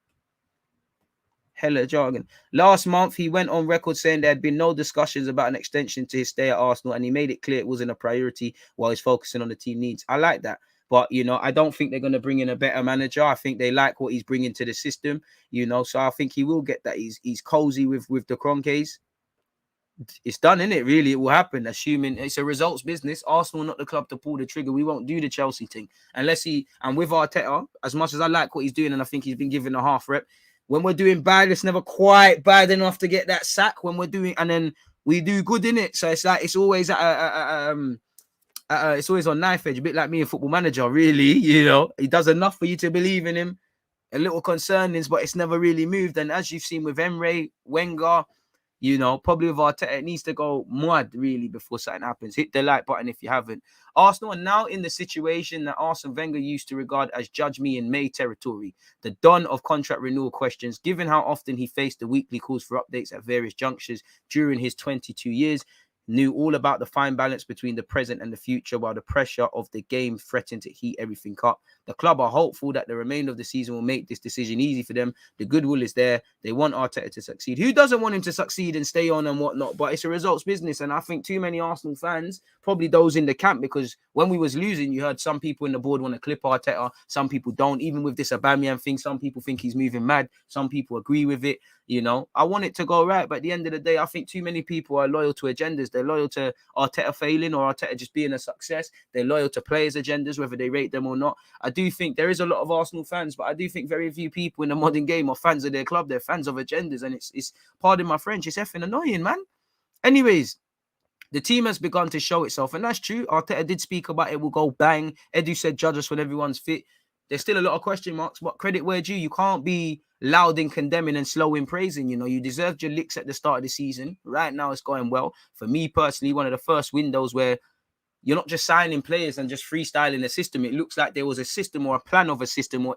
Hella jargon. Last month, he went on record saying there had been no discussions about an extension to his stay at Arsenal, and he made it clear it wasn't a priority while he's focusing on the team needs. I like that. But, you know, I don't think they're going to bring in a better manager. I think they like what he's bringing to the system, you know. So I think he will get that. He's cozy with the Kroenkes. It's done, isn't it? Really, it will happen, assuming it's a results business. Arsenal not the club to pull the trigger. We won't do the Chelsea thing unless and with Arteta, as much as I like what he's doing, and I think he's been given a half rep, when we're doing bad, it's never quite bad enough to get that sack. When we're doing, and then we do good in it. So it's like, it's always it's always on knife edge, a bit like me in Football Manager, really. You know, he does enough for you to believe in him. A little concernings, but it's never really moved. And as you've seen with Emre, Wenger, you know, probably with Arteta, it needs to go mud, really, before something happens. Hit the like button if you haven't. Arsenal are now in the situation that Arsene Wenger used to regard as judge me in May territory, the dawn of contract renewal questions, given how often he faced the weekly calls for updates at various junctures during his 22 years. knew all about the fine balance between the present and the future, while the pressure of the game threatened to heat everything up. The club are hopeful that the remainder of the season will make this decision easy for them. The goodwill is there. They want Arteta to succeed. Who doesn't want him to succeed and stay on and whatnot? But it's a results business. And I think too many Arsenal fans, probably those in the camp, because when we was losing, you heard some people in the board want to clip Arteta. Some people don't. Even with this Aubameyang thing, some people think he's moving mad. Some people agree with it. You know, I want it to go right, but at the end of the day, I think too many people are loyal to agendas. They're loyal to Arteta failing or Arteta just being a success. They're loyal to players' agendas, whether they rate them or not. I do think there is a lot of Arsenal fans, but I do think very few people in the modern game are fans of their club. They're fans of agendas, and it's pardon my French, it's effing annoying, man. Anyways, the team has begun to show itself, and that's true. Arteta did speak about it will go bang. Edu said judge us when everyone's fit. There's still a lot of question marks, but credit where due. You can't be loud in condemning and slow in praising. You know, you deserved your licks at the start of the season. Right now, it's going well. For me personally, one of the first windows where you're not just signing players and just freestyling a system. It looks like there was a system or a plan of a system or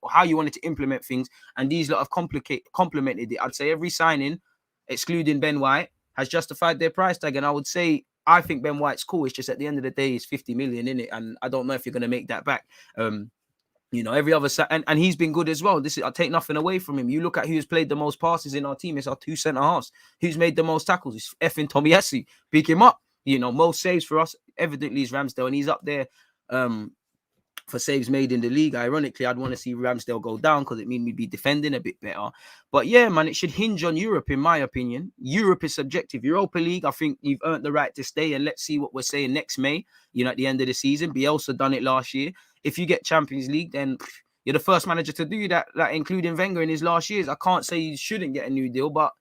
how you wanted to implement things. And these lot have complemented it. I'd say every signing, excluding Ben White, has justified their price tag. And I would say, I think Ben White's cool. It's just at the end of the day, it's 50 million in it. And I don't know if you're going to make that back. You know, every other and he's been good as well. I take nothing away from him. You look at who's played the most passes in our team. It's our two centre halves. Who's made the most tackles? It's effing Tomiyasu. Pick him up. You know, most saves for us evidently is Ramsdale, and he's up there for saves made in the league. Ironically, I'd want to see Ramsdale go down because it means we'd be defending a bit better. But yeah, man, it should hinge on Europe, in my opinion. Europe is subjective. Europa League, I think you've earned the right to stay, and let's see what we're saying next May, you know, at the end of the season. Bielsa done it last year. If you get Champions League, then you're the first manager to do that, including Wenger in his last years. I can't say you shouldn't get a new deal, but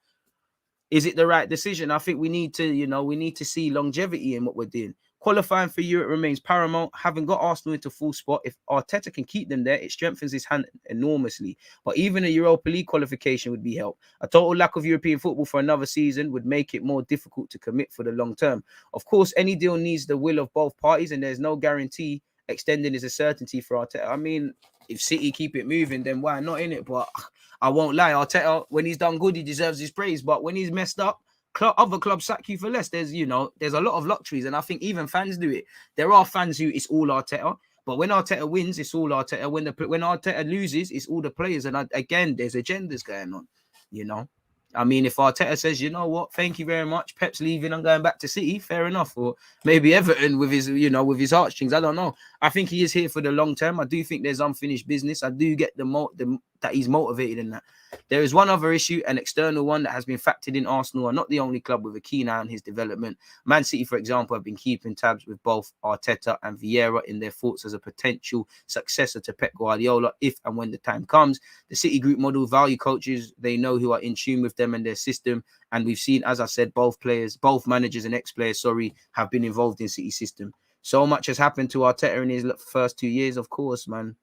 is it the right decision? I think we need to see longevity in what we're doing. Qualifying for Europe remains paramount. Having got Arsenal into full spot, if Arteta can keep them there, it strengthens his hand enormously. But even a Europa League qualification would be help. A total lack of European football for another season would make it more difficult to commit for the long term. Of course, any deal needs the will of both parties, and there's no guarantee extending is a certainty for Arteta. I mean, if City keep it moving, then why not, innit? But I won't lie, Arteta, when he's done good, he deserves his praise. But when he's messed up, other clubs sack you for less. There's a lot of luxuries, and I think even fans do it. There are fans who it's all Arteta, but when Arteta wins, it's all Arteta. When Arteta loses, it's all the players. And again, there's agendas going on, you know. I mean, if Arteta says, you know what, thank you very much, Pep's leaving, I'm going back to City, fair enough. Or maybe Everton with his heartstrings. I don't know. I think he is here for the long term. I do think there's unfinished business. I do get that he's motivated in that. There is one other issue, an external one that has been factored in. Arsenal are not the only club with a keen eye on his development. Man City, for example, have been keeping tabs with both Arteta and Vieira in their thoughts as a potential successor to Pep Guardiola if and when the time comes. The City group model value coaches they know who are in tune with them and their system. And we've seen, as I said, both managers and ex-players, have been involved in City system. So much has happened to Arteta in his first 2 years, of course, man.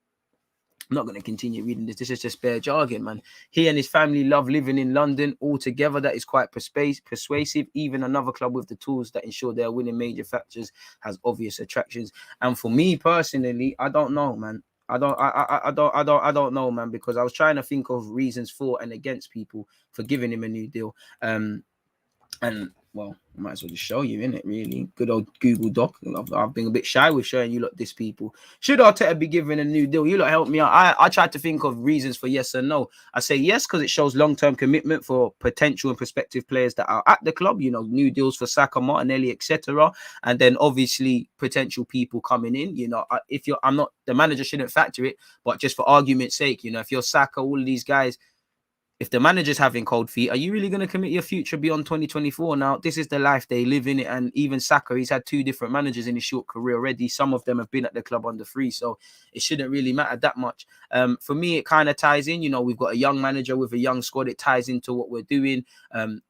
I'm not going to continue reading this. This is just bare jargon, man. He and his family love living in London altogether. That is quite persuasive. Even another club with the tools that ensure they are winning major factors has obvious attractions. And for me personally, I don't know, man. I don't know, man, because I was trying to think of reasons for and against people for giving him a new deal. And well, I might as well just show you, innit, really. Good old Google Doc. I've been a bit shy with showing you this people. Should Arteta be given a new deal? You lot help me out. I tried to think of reasons for yes and no. I say yes because it shows long-term commitment for potential and prospective players that are at the club, you know, new deals for Saka, Martinelli, etc. And then obviously potential people coming in, you know, the manager shouldn't factor it, but just for argument's sake, you know, if you're Saka, all of these guys, if the manager's having cold feet, are you really going to commit your future beyond 2024? Now, this is the life they live in it. And even Saka, he's had 2 different managers in his short career already. Some of them have been at the club under 3, so it shouldn't really matter that much. For me, it kind of ties in. You know, we've got a young manager with a young squad. It ties into what we're doing.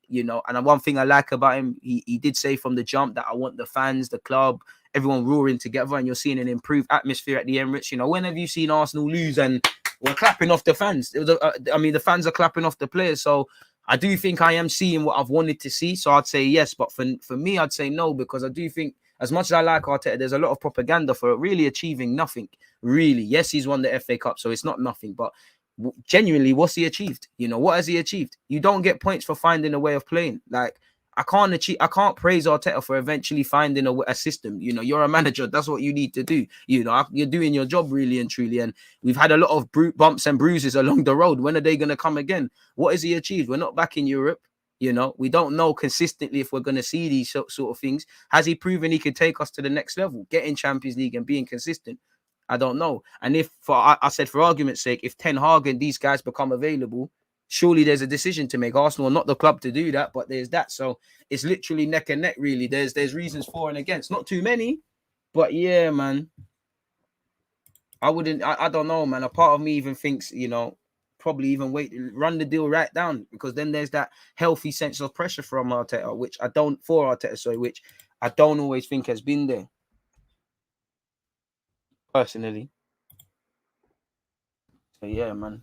You know, and one thing I like about him, he did say from the jump that I want the fans, the club, everyone roaring together, and you're seeing an improved atmosphere at the Emirates. You know, when have you seen Arsenal lose and we're clapping off the fans? The fans are clapping off the players. So I do think I am seeing what I've wanted to see. So I'd say yes. But for me, I'd say no, because I do think, as much as I like Arteta, there's a lot of propaganda for really achieving nothing. Really. Yes, he's won the FA Cup, so it's not nothing. But genuinely, what's he achieved? You know, what has he achieved? You don't get points for finding a way of playing. Like, I can't praise Arteta for eventually finding a system. You know, you're a manager. That's what you need to do. You know, you're doing your job really and truly. And we've had a lot of bumps and bruises along the road. When are they going to come again? What has he achieved? We're not back in Europe. You know, we don't know consistently if we're going to see these sort of things. Has he proven he could take us to the next level, get in Champions League and being consistent? I don't know. And if, I said for argument's sake, if Ten Hag and these guys become available, surely there's a decision to make. Arsenal, not the club to do that, but there's that. So it's literally neck and neck, really. There's reasons for and against. Not too many, but yeah, man. I don't know, man. A part of me even thinks, you know, probably even run the deal right down, because then there's that healthy sense of pressure from Arteta, which I don't always think has been there. Personally. So yeah, man.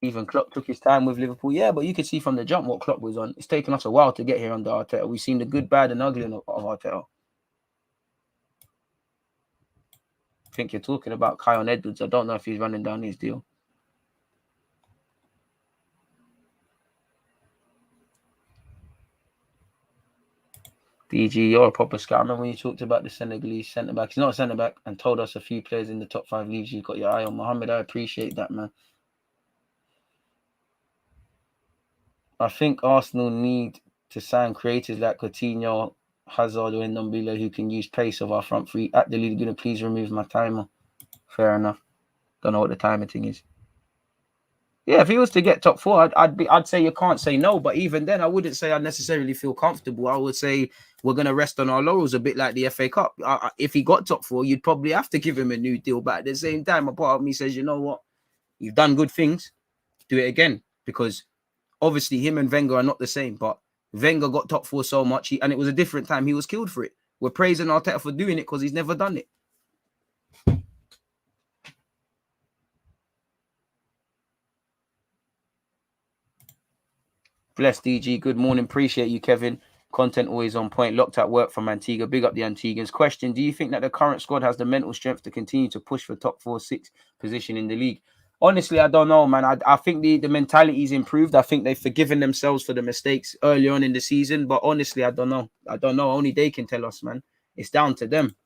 Even Klopp took his time with Liverpool. Yeah, but you could see from the jump what Klopp was on. It's taken us a while to get here under Arteta. We've seen the good, bad, and ugly of Arteta. I think you're talking about Kyle Edwards. I don't know if he's running down his deal. DG, you're a proper scout. I remember when you talked about the Senegalese centre-back. He's not a centre-back, and told us a few players in the top 5 leagues you've got your eye on. Mohammed, I appreciate that, man. I think Arsenal need to sign creators like Coutinho, Hazard, or Ndombele who can use pace of our front three. At Deluded, gonna please remove my timer. Fair enough. Don't know what the timer thing is. Yeah, if he was to get top 4, I'd say you can't say no. But even then, I wouldn't say I necessarily feel comfortable. I would say we're gonna rest on our laurels a bit like the FA Cup. If he got top 4, you'd probably have to give him a new deal. But at the same time, a part of me says, you know what, you've done good things, do it again, because obviously him and Wenger are not the same. But Wenger got top 4 so much, and it was a different time. He was killed for it. We're praising Arteta for doing it because he's never done it. Bless DG. Good morning. Appreciate you, Kevin. Content always on point. Locked at work from Antigua. Big up the Antiguans. Question: do you think that the current squad has the mental strength to continue to push for top 4-6 position in the league? Honestly, I don't know, man. I think the mentality's improved. I think they've forgiven themselves for the mistakes early on in the season. But honestly, I don't know. I don't know. Only they can tell us, man. It's down to them.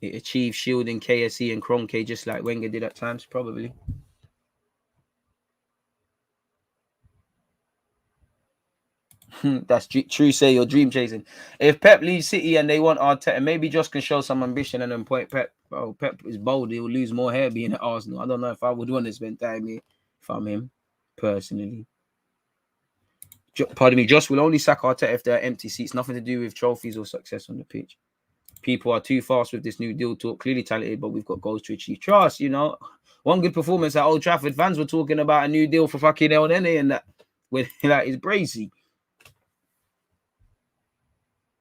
It achieved shielding KSE and Kroenke just like Wenger did at times, probably. That's true. Say you're dream chasing. If Pep leaves City and they want Arteta, maybe just can show some ambition and then point Pep. Oh, Pep is bold. He'll lose more hair being at Arsenal. I don't know if I would want to spend time here if I'm him, personally. Pardon me. Josh will only sack Arteta if there are empty seats. Nothing to do with trophies or success on the pitch. People are too fast with this new deal talk. Clearly talented, but we've got goals to achieve. Trust, you know. One good performance at Old Trafford. Fans were talking about a new deal for fucking LNA and that. When like it's brazy.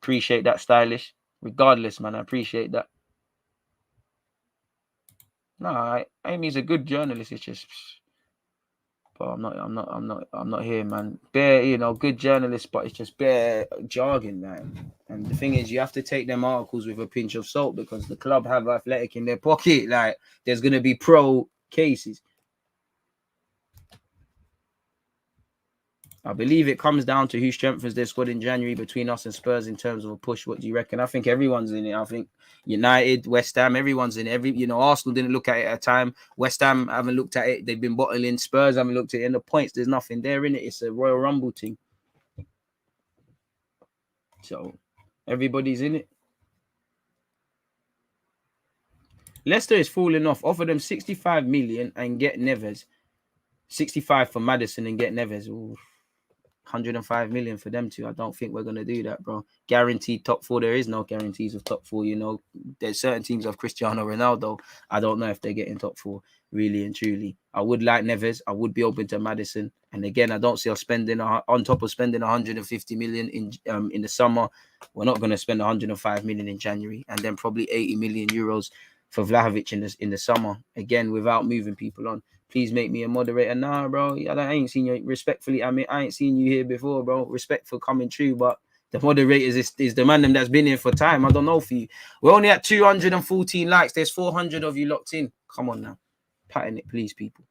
Appreciate that, Stylish. Regardless, man, I appreciate that. No, Amy's a good journalist. It's just, but I'm not here, man. Bare, you know, good journalist, but it's just bare jargon, man. And the thing is, you have to take them articles with a pinch of salt because the club have Athletic in their pocket. Like, there's gonna be pro cases. I believe it comes down to who strengthens their squad in January between us and Spurs in terms of a push. What do you reckon? I think everyone's in it. I think United, West Ham, everyone's in it. Arsenal didn't look at it at a time. West Ham haven't looked at it. They've been bottling. Spurs haven't looked at it. And the points, there's nothing there in it. It's a Royal Rumble thing. So everybody's in it. Leicester is falling off. Offer them 65 million and get Neves. 65 for Maddison and get Neves. Ooh. 105 million for them two. I don't think we're going to do that, bro. Guaranteed top 4. There is no guarantees of top 4, you know. There's certain teams of Cristiano Ronaldo. I don't know if they're getting top 4, really and truly. I would like Neves. I would be open to Maddison. And again, I don't see us spending, on top of spending 150 million in the summer, we're not going to spend 105 million in January. And then probably 80 million euros for Vlahovic in the summer. Again, without moving people on. Please make me a moderator. Nah, bro. I ain't seen you. Respectfully, I ain't seen you here before, bro. Respect for coming true, but the moderators is the man that's been here for time. I don't know for you. We're only at 214 likes. There's 400 of you locked in. Come on now. Pattern it, please, people.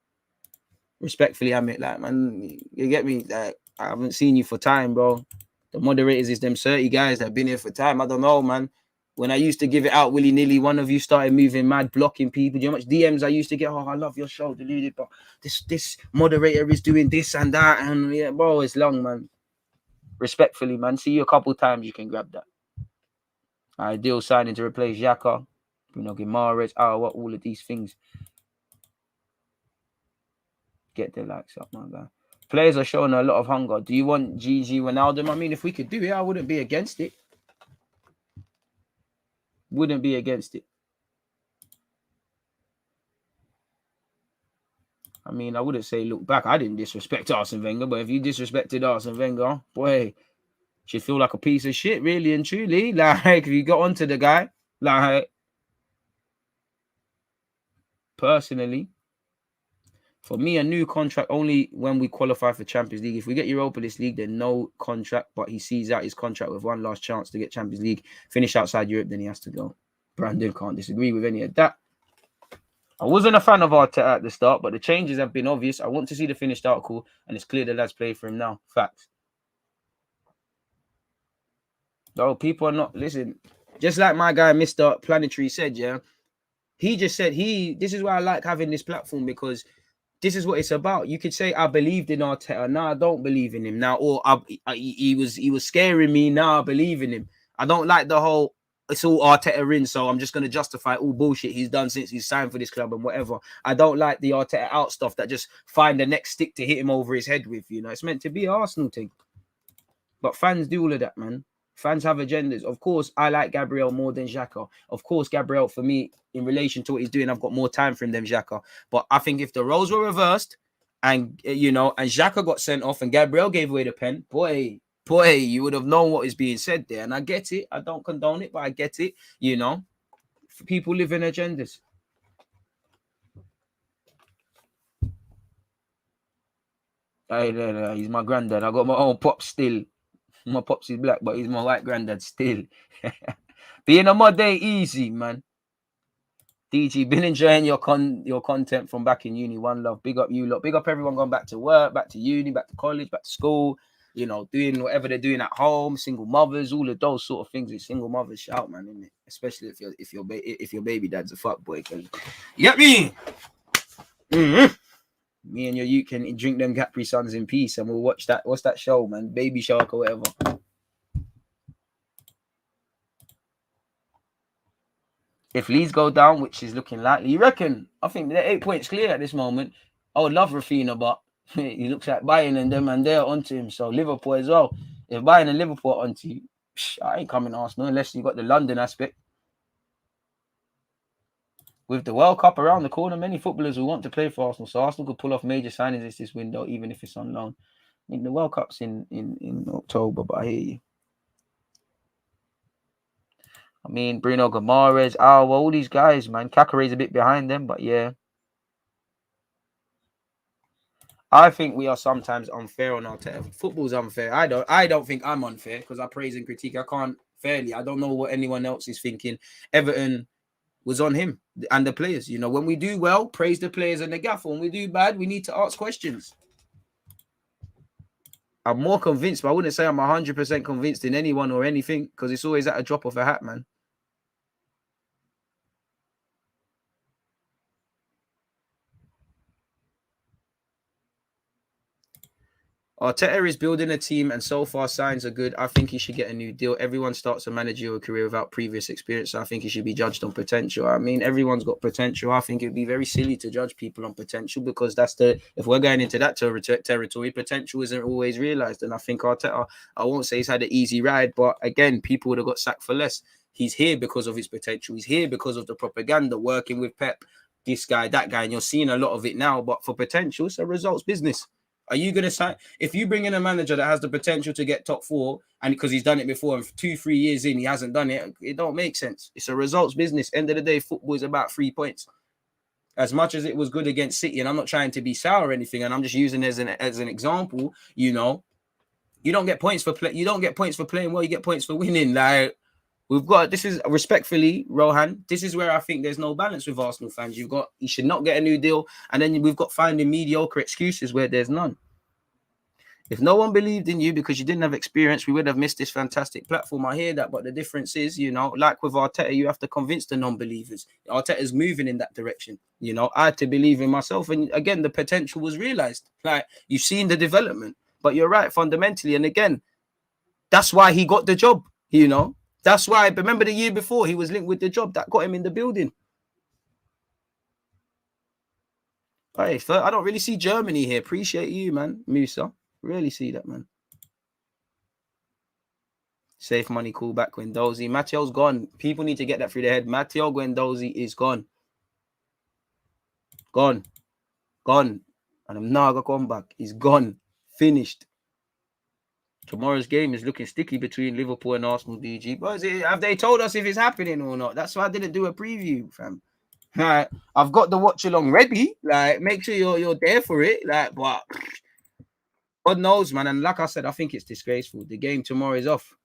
Respectfully, I mean, like, man, you get me? Like, I haven't seen you for time, bro. The moderators is them 30 guys that have been here for time. I don't know, man. When I used to give it out willy-nilly, one of you started moving mad, blocking people. Do you know how much DMs I used to get? Oh, I love your show, Deluded, but this moderator is doing this and that. And yeah, bro, it's long, man. Respectfully, man. See you a couple times, you can grab that. Ideal signing to replace Xhaka, Bruno Guimaraes, all of these things. Get their likes up, my guy. Players are showing a lot of hunger. Do you want GG Ronaldo? I mean, if we could do it, I wouldn't be against it. Wouldn't be against it. I mean, I wouldn't say look back. I didn't disrespect Arsene Wenger, but if you disrespected Arsene Wenger, boy, should feel like a piece of shit, really and truly. Like, if you got onto the guy, like, personally, for me, a new contract only when we qualify for Champions League. If we get Europa this league, then no contract, but he sees out his contract with one last chance to get Champions League, finish outside Europe, then he has to go. Brandon can't disagree with any of that. I wasn't a fan of Arteta at the start, but the changes have been obvious. I want to see the finished article, and it's clear the lads play for him now. Facts. Though people are not, listen, just like my guy, Mr. Planetary said, yeah, he just said, this is why I like having this platform, because this is what it's about. You could say I believed in Arteta, now I don't believe in him now, or he was scaring me, now I believe in him. I don't like the whole it's all Arteta in, so I'm just going to justify all bullshit he's done since he's signed for this club and whatever. I don't like the Arteta out stuff that just find the next stick to hit him over his head with. You know, it's meant to be an Arsenal thing. But fans do all of that, man. Fans have agendas. Of course, I like Gabriel more than Xhaka. Of course, Gabriel, for me, in relation to what he's doing, I've got more time for him than Xhaka. But I think if the roles were reversed and, you know, and Xhaka got sent off and Gabriel gave away the pen, boy, you would have known what is being said there. And I get it. I don't condone it, but I get it. You know, people live in agendas. He's my granddad. I got my own pop still. My pops is black, but he's my white granddad still. Being a mod ain't easy, man. DG, been enjoying your content from back in uni. One love. Big up you lot. Big up everyone going back to work, back to uni, back to college, back to school. You know, doing whatever they're doing at home. Single mothers, all of those sort of things. With single mothers, shout, man, isn't it? Especially if your baby dad's a fuckboy. You get me? Mm-hmm. Me and you can drink them Capri Suns in peace, and we'll watch that. What's that show, man? Baby Shark or whatever. If Leeds go down, which is looking likely, you reckon? I think they're 8 points clear at this moment. I would love Rafinha, but he looks like Bayern and them, and they're onto him. So Liverpool as well. If Bayern and Liverpool are onto you, I ain't coming to Arsenal unless you got the London aspect. With the World Cup around the corner, many footballers will want to play for Arsenal, so Arsenal could pull off major signings this window, even if it's on loan. I mean, the World Cup's in October, but I hear you. I mean, Bruno Guimaraes, all these guys, man. Kakere's a bit behind them, but yeah. I think we are sometimes unfair on Arteta. Football's unfair. I don't think I'm unfair because I praise and critique. I can't fairly. I don't know what anyone else is thinking. Everton was on him and the players. You know, when we do well, praise the players and the gaffer. When we do bad, we need to ask questions. I'm more convinced, but I wouldn't say I'm 100% convinced in anyone or anything because it's always at a drop of a hat, man. Arteta is building a team and so far signs are good. I think he should get a new deal. Everyone starts a managerial career without previous experience. So I think he should be judged on potential. I mean, everyone's got potential. I think it'd be very silly to judge people on potential because if we're going into that territory, potential isn't always realised. And I think Arteta, I won't say he's had an easy ride, but again, people would have got sacked for less. He's here because of his potential. He's here because of the propaganda, working with Pep, this guy, that guy, and you're seeing a lot of it now. But for potential, it's a results business. Are you going to sign? If you bring in a manager that has the potential to get top four, and because he's done it before, and 2-3 years in, he hasn't done it, it don't make sense. It's a results business. End of the day, football is about 3 points. As much as it was good against City, and I'm not trying to be sour or anything, and I'm just using it as an example, you know, you don't get points for play. You don't get points for playing well. You get points for winning. Like, We've got, this is respectfully, Rohan, this is where I think there's no balance with Arsenal fans. You should not get a new deal. And then we've got finding mediocre excuses where there's none. If no one believed in you because you didn't have experience, we would have missed this fantastic platform. I hear that, but the difference is, you know, like with Arteta, you have to convince the non-believers. Arteta's moving in that direction. You know, I had to believe in myself. And again, the potential was realized. Like, you've seen the development. But you're right, fundamentally. And again, that's why he got the job, you know. That's why, remember the year before, he was linked with the job that got him in the building. Hey, I don't really see Germany here. Appreciate you, man, Musa. Really see that, man. Safe money, call back Guendouzi. Matteo's gone. People need to get that through their head. Matteo Guendouzi is gone. Gone. Gone. And I'm not going to come back. He's gone. Finished. Tomorrow's game is looking sticky between Liverpool and Arsenal, DG. But have they told us if it's happening or not? That's why I didn't do a preview, fam. Like, I've got the watch along ready. Like, make sure you're there for it. Like, but God knows, man. And like I said, I think it's disgraceful. The game tomorrow is off.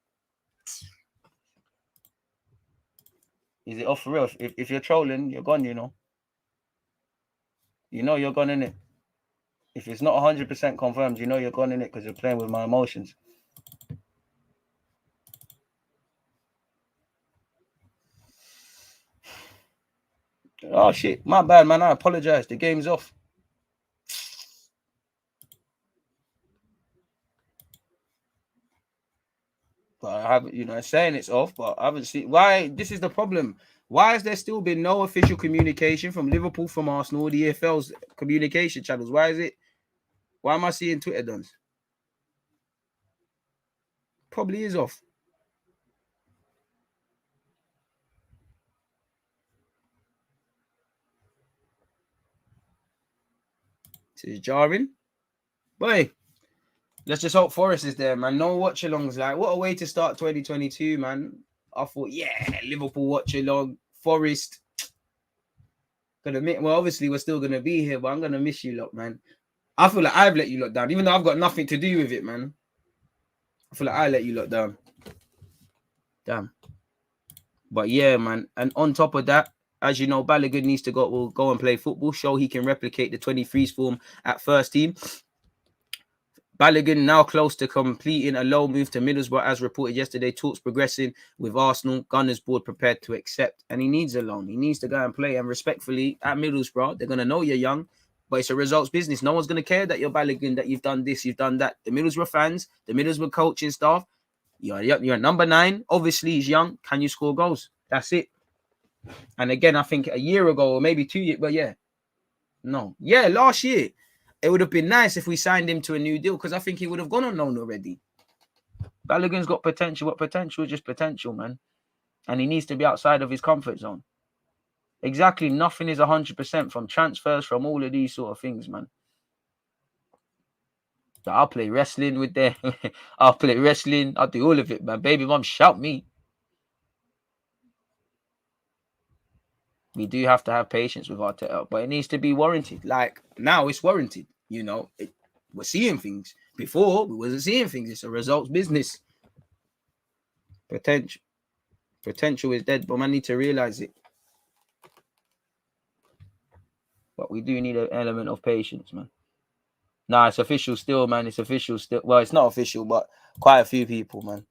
Is it off for real? If you're trolling, you're gone, you know. You know you're gone, innit? If it's not 100% confirmed, you know you're gone, innit? Because you're playing with my emotions. Oh, shit. My bad, man. I apologize. The game's off. But I haven't, you know, saying it's off, but I haven't seen why. This is the problem. Why has there still been no official communication from Liverpool, from Arsenal, the EFL's communication channels? Why is it? Why am I seeing Twitter dons? Probably is off. This is jarring. Boy, let's just hope Forest is there, man. No watch-alongs. Like, what a way to start 2022, man. I thought, yeah, Liverpool watch-along, Forest. Well, obviously, we're still going to be here, but I'm going to miss you lot, man. I feel like I've let you lot down, even though I've got nothing to do with it, man. I feel like I let you lot down. Damn. But yeah, man. And on top of that, as you know, Balogun needs to go and play football, show he can replicate the 23s form at first team. Balogun now close to completing a low move to Middlesbrough, as reported yesterday. Talks progressing with Arsenal. Gunners board prepared to accept, and he needs a loan. He needs to go and play. And respectfully, at Middlesbrough, they're gonna know you're young, but it's a results business. No one's gonna care that you're Balogun, that you've done this, you've done that. The Middlesbrough fans, the Middlesbrough coaching staff, you're number 9. Obviously, he's young. Can you score goals? That's it. And again, I think a year ago or maybe 2 years, but last year. It would have been nice if we signed him to a new deal, because I think he would have gone on loan already. Balogun's got potential, but potential is just potential, man. And he needs to be outside of his comfort zone. Exactly. Nothing is 100% from transfers, from all of these sort of things, man. So I'll play wrestling with them. I'll play wrestling. I'll do all of it, man. Baby mom, shout me. We do have to have patience with Arteta, but it needs to be warranted. Like, now it's warranted. You know, we're seeing things. Before, we wasn't seeing things. It's a results business. Potential is dead, but man need to realize it. But we do need an element of patience, man. Nah, it's official still, man. It's official still. Well, it's not official, but quite a few people, man,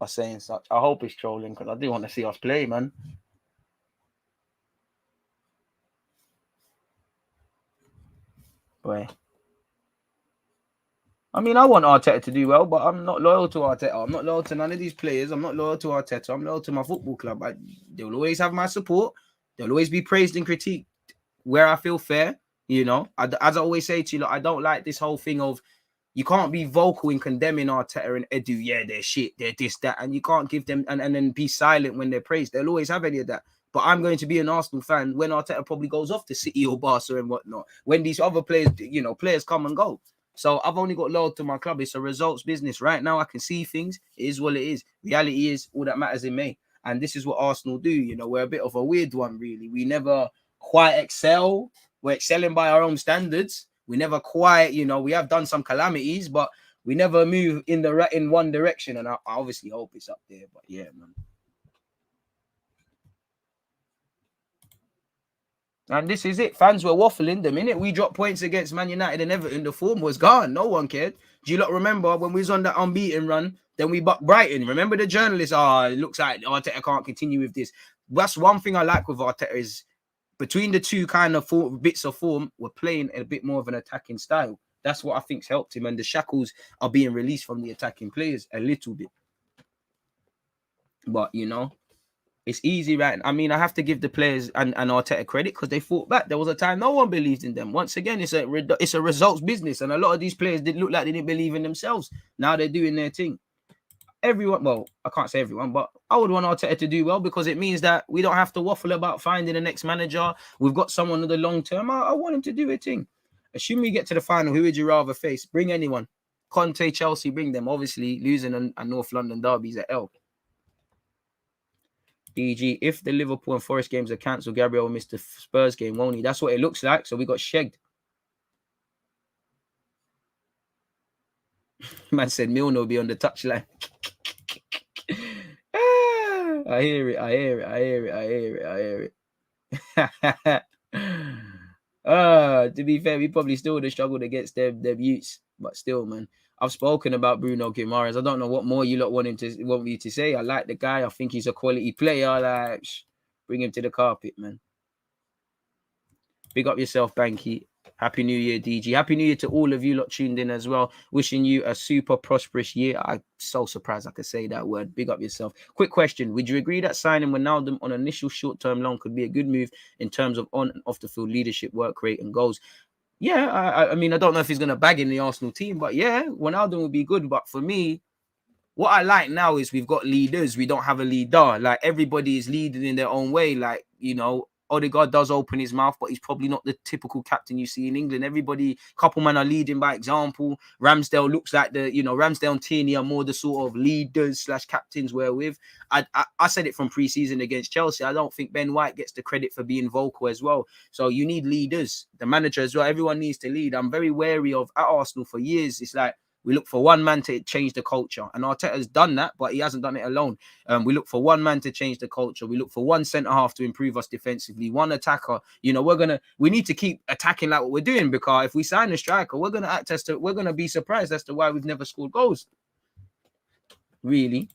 are saying such. I hope it's trolling, because I do want to see us play, man. Boy. I mean, I want Arteta to do well, but I'm not loyal to Arteta. I'm not loyal to none of these players. I'm not loyal to Arteta. I'm loyal to my football club. They'll always have my support. They'll always be praised and critiqued where I feel fair. You know, as I always say to you, I don't like this whole thing of you can't be vocal in condemning Arteta and Edu. Yeah, they're shit. They're this, that. And you can't give them and then be silent when they're praised. They'll always have any of that. But I'm going to be an Arsenal fan when Arteta probably goes off to City or Barca and whatnot. When these other players, players come and go. So I've only got loyal to my club. It's a results business. Right now, I can see things. It is what it is. Reality is all that matters in May. And this is what Arsenal do. You know, we're a bit of a weird one, really. We never quite excel. We're excelling by our own standards. We never quite, we have done some calamities, but we never move in one direction. And I obviously hope it's up there. But yeah, man. And this is it. Fans were waffling. The minute we dropped points against Man United and Everton, the form was gone. No one cared. Do you lot remember when we was on that unbeaten run? Then we bucked Brighton. Remember the journalists? It looks like Arteta can't continue with this. That's one thing I like with Arteta is between the two kind of bits of form, we're playing a bit more of an attacking style. That's what I think's helped him. And the shackles are being released from the attacking players a little bit. But, you know, it's easy, right? I mean, I have to give the players and Arteta credit because they fought back. There was a time no one believed in them. Once again, it's a results business. And a lot of these players did look like they didn't believe in themselves. Now they're doing their thing. Everyone, well, I can't say everyone, but I would want Arteta to do well because it means that we don't have to waffle about finding the next manager. We've got someone in the long term. I want him to do a thing. Assuming we get to the final, who would you rather face? Bring anyone. Conte, Chelsea, bring them. Obviously, losing a North London derby is at L. DG, if the Liverpool and Forest games are cancelled, Gabriel will miss the Spurs game, won't he? That's what it looks like. So we got shagged. Man said Milner will be on the touchline. I hear it. To be fair, we probably still would have struggled against their Utes, but still, man. I've spoken about Bruno Guimaraes. I don't know what more you lot want me to say. I like the guy. I think he's a quality player. Like, bring him to the carpet, man. Big up yourself, Banky. Happy New Year, DG. Happy New Year to all of you lot tuned in as well. Wishing you a super prosperous year. I'm so surprised I could say that word. Big up yourself. Quick question. Would you agree that signing Wijnaldum on initial short-term loan could be a good move in terms of on and off the field leadership, work rate and goals? Yeah, I mean, I don't know if he's going to bag in the Arsenal team, but yeah, Wijnaldum would be good. But for me, what I like now is we've got leaders. We don't have a leader. Like, everybody is leading in their own way. Like, you know, Odegaard does open his mouth, but he's probably not the typical captain you see in England. Everybody, couple man are leading by example. Ramsdale looks like Ramsdale and Tierney are more the sort of leaders / captains we're with. I said it from pre-season against Chelsea. I don't think Ben White gets the credit for being vocal as well. So you need leaders. The manager as well. Everyone needs to lead. I'm very wary of, at Arsenal for years, it's like, we look for one man to change the culture. And Arteta's done that, but he hasn't done it alone. We look for one man to change the culture. We look for one centre-half to improve us defensively, one attacker. You know, we need to keep attacking like what we're doing, because if we sign a striker, we're going to be surprised as to why we've never scored goals. Really.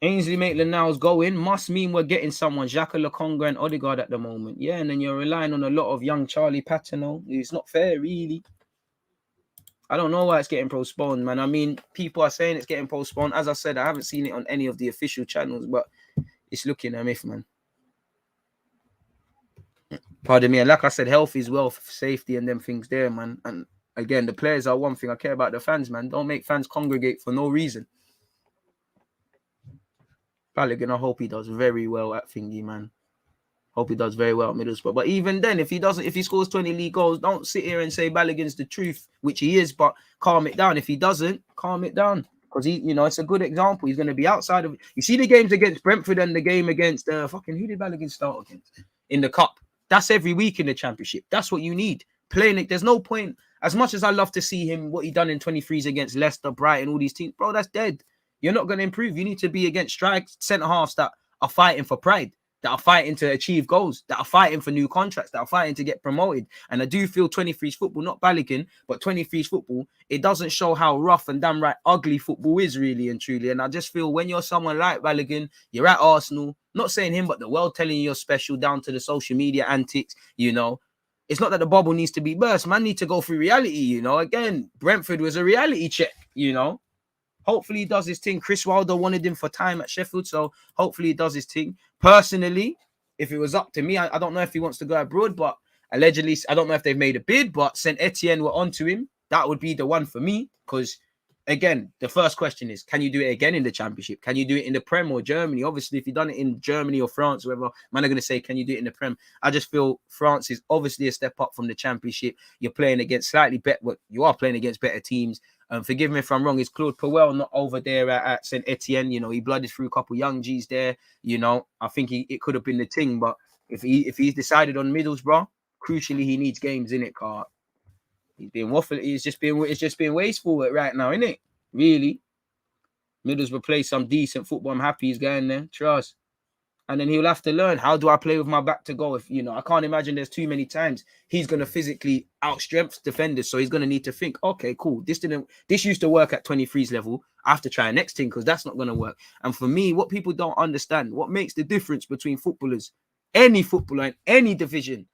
Ainsley Maitland-Niles going must mean we're getting someone, Xhaka, Lokonga and Odegaard at the moment. Yeah, and then you're relying on a lot of young Charlie Patino. It's not fair, really. I don't know why it's getting postponed, man. I mean, people are saying it's getting postponed. As I said, I haven't seen it on any of the official channels, but it's looking a myth, man. Pardon me. And like I said, health is wealth, safety and them things there, man. And again, the players are one thing. I care about the fans, man. Don't make fans congregate for no reason. Balogun, I hope he does very well at thingy, man. Hope he does very well at Middlesbrough. But even then, if he scores 20 league goals, don't sit here and say Balogun's the truth, which he is, but calm it down. If he doesn't, calm it down. Because it's a good example. He's going to be outside of it. You see the games against Brentford and the game against who did Balogun start against? In the cup. That's every week in the championship. That's what you need. Playing it. There's no point. As much as I love to see him, what he done in 23s against Leicester, Brighton, all these teams, bro, that's dead. You're not going to improve. You need to be against centre halves that are fighting for pride, that are fighting to achieve goals, that are fighting for new contracts, that are fighting to get promoted. And I do feel 23's football, not Balogun, but 23's football, it doesn't show how rough and damn right ugly football is really and truly. And I just feel when you're someone like Balogun, you're at Arsenal, not saying him, but the world telling you you're special down to the social media antics, it's not that the bubble needs to be burst. Man need to go through reality, Again, Brentford was a reality check, Hopefully he does his thing. Chris Wilder wanted him for time at Sheffield, so hopefully he does his thing. Personally, if it was up to me, I don't know if he wants to go abroad, but allegedly, I don't know if they've made a bid, but St. Etienne were onto him. That would be the one for me, because, again, the first question is, can you do it again in the Championship? Can you do it in the Prem or Germany? Obviously, if you've done it in Germany or France, whoever, man are going to say, can you do it in the Prem? I just feel France is obviously a step up from the Championship. You're playing against slightly better, well, you are playing against better teams. Forgive me if I'm wrong. Is Claude Puel not over there at St. Etienne? He blooded through a couple young G's there. I think it could have been the thing. But if he's decided on Middlesbrough, crucially he needs games in it, car. He's been waffling. It's just been wasteful right now, isn't it? Really. Middlesbrough play some decent football. I'm happy he's going there. Trust. And then he'll have to learn, how do I play with my back to goal? If, you know, I can't imagine there's too many times he's going to physically outstrength defenders. So he's going to need to think, okay, cool. This used to work at 23's level. I have to try a next thing because that's not going to work. And for me, what people don't understand, what makes the difference between footballers, any footballer in any division,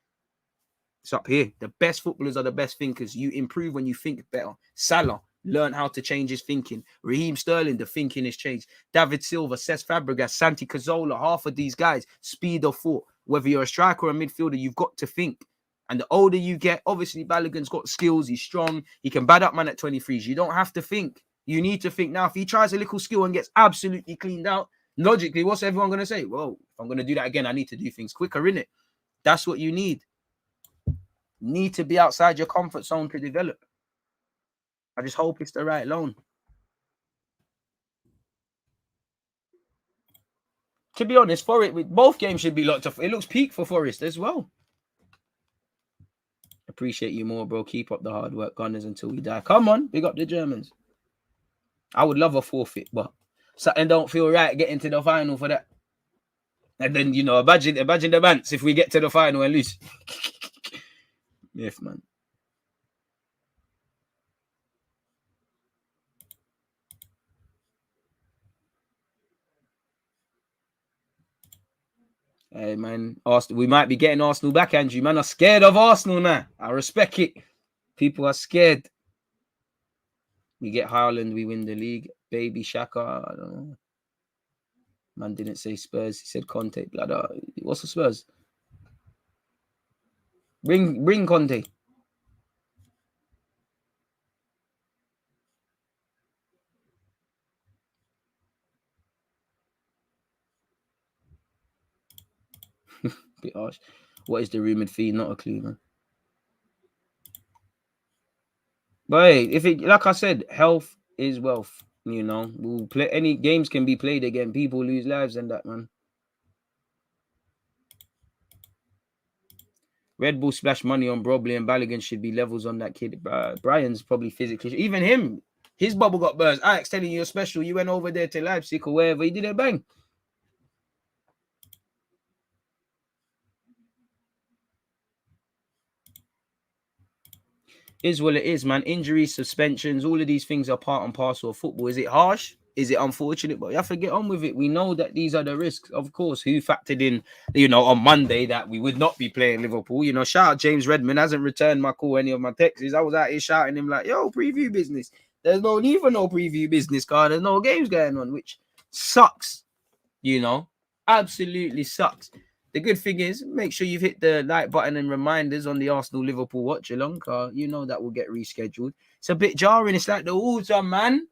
it's up here. The best footballers are the best thinkers. You improve when you think better. Salah learn how to change his thinking. Raheem Sterling, the thinking has changed. David Silva, Cesc Fabregas, Santi Cazorla, half of these guys, speed of thought. Whether you're a striker or a midfielder, you've got to think. And the older you get, obviously Balogun's got skills. He's strong. He can bad up man at 23s. You don't have to think. You need to think. Now, if he tries a little skill and gets absolutely cleaned out, logically, what's everyone going to say? Well, if I'm going to do that again, I need to do things quicker, innit? That's what you need. Need to be outside your comfort zone to develop. I just hope it's the right loan. To be honest, both games should be locked off. It looks peak for Forest as well. Appreciate you more, bro. Keep up the hard work, Gunners, until we die. Come on, big up the Germans. I would love a forfeit, but something don't feel right getting to the final for that. And then, you know, imagine the Mants if we get to the final and lose. Yes, man. Hey, man, Arsenal, we might be getting Arsenal back, Andrew. Man are scared of Arsenal now. I respect it. People are scared. We get Haaland, we win the league. Baby Shaka, I don't know. Man didn't say Spurs. He said Conte. Bladder. What's the Spurs? Bring Conte. Bit harsh. What is the rumoured fee? Not a clue, man. But hey, if it, like I said, health is wealth. You know, we'll play. Any games can be played again. People lose lives and that, man. Red Bull splash money on Brobley and Balogun should be levels on that kid. Brian's probably physically. Even him, his bubble got burst. Alex telling you you're special. You went over there to Leipzig or wherever. He did a bang. Is what it is, man. Injuries, suspensions, all of these things are part and parcel of football. Is it harsh? Is it unfortunate? But you have to get on with it. We know that these are the risks. Of course, who factored in, you know, on Monday that we would not be playing Liverpool. You know, shout out James Redmond. Hasn't returned my call, any of my texts. I was out here shouting him like, yo, preview business. There's no need for no preview business, car. There's no games going on, which sucks, you know. Absolutely sucks. The good thing is, make sure you've hit the like button and reminders on the Arsenal-Liverpool watch-along, car. You know that will get rescheduled. It's a bit jarring. It's like the water, man.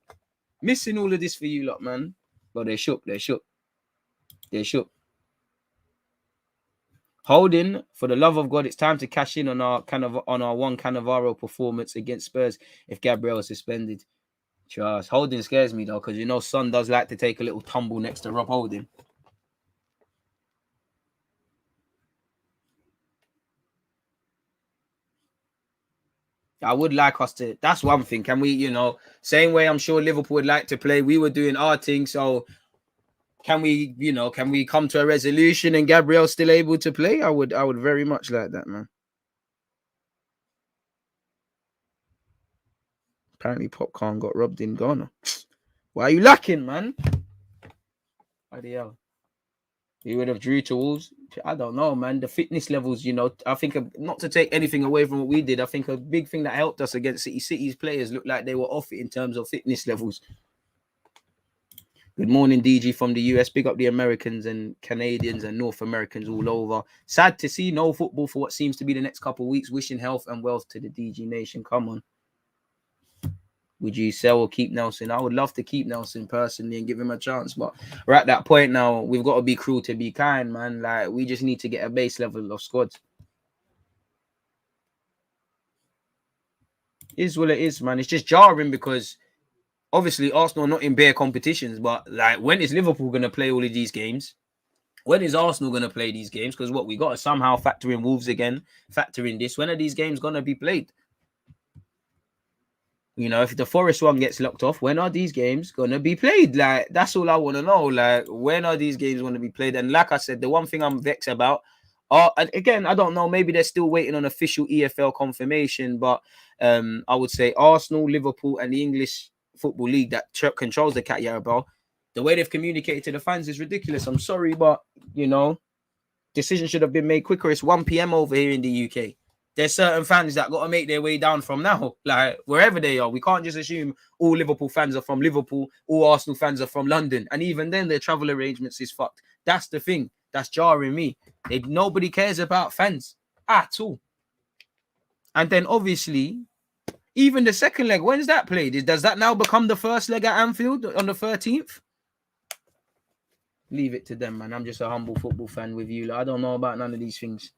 Missing all of this for you lot, man. But they're shook. They're shook. They're shook. Holding, for the love of God, it's time to cash in on our one Cannavaro performance against Spurs if Gabriel is suspended. Trust. Holding scares me, though, because, you know, Son does like to take a little tumble next to Rob Holding. I would like us to, that's one thing. Can we, you know, same way I'm sure Liverpool would like to play, we were doing our thing. So can we, you know, can we come to a resolution and Gabriel's still able to play? I would very much like that, man. Apparently Popcorn got robbed in Ghana. Why are you lacking, man? Why the hell? He would have drew to Wolves. I don't know, man. The fitness levels, you know, I think not to take anything away from what we did. I think a big thing that helped us against City's players looked like they were off it in terms of fitness levels. Good morning, DG from the US. Big up the Americans and Canadians and North Americans all over. Sad to see no football for what seems to be the next couple of weeks. Wishing health and wealth to the DG Nation. Come on. Would you sell or keep Nelson? I would love to keep Nelson personally and give him a chance. But we're at that point now. We've got to be cruel to be kind, man. Like, we just need to get a base level of squads. Is what it is, man. It's just jarring because obviously Arsenal are not in bare competitions. But, like, when is Liverpool going to play all of these games? When is Arsenal going to play these games? Because what we got to somehow factor in Wolves again, factor in this. When are these games going to be played? You know, if the Forest one gets locked off, when are these games gonna be played? Like, that's all I want to know. Like, when are these games going to be played? And like I said, the one thing I'm vexed about, again, I don't know, maybe they're still waiting on official EFL confirmation, but I would say Arsenal, Liverpool, and the English Football League that controls the NKIETAH ball, the way they've communicated to the fans is ridiculous. I'm sorry, but you know, decision should have been made quicker. It's 1 p.m. over here in the UK. There's certain fans that got to make their way down from now, like wherever they are. We can't just assume all Liverpool fans are from Liverpool, all Arsenal fans are from London, and even then their travel arrangements is fucked. That's the thing that's jarring me. Nobody cares about fans at all. And then obviously, even the second leg, when's that played? Does that now become the first leg at Anfield on the 13th? Leave it to them, man. I'm just a humble football fan with you. Like, I don't know about none of these things.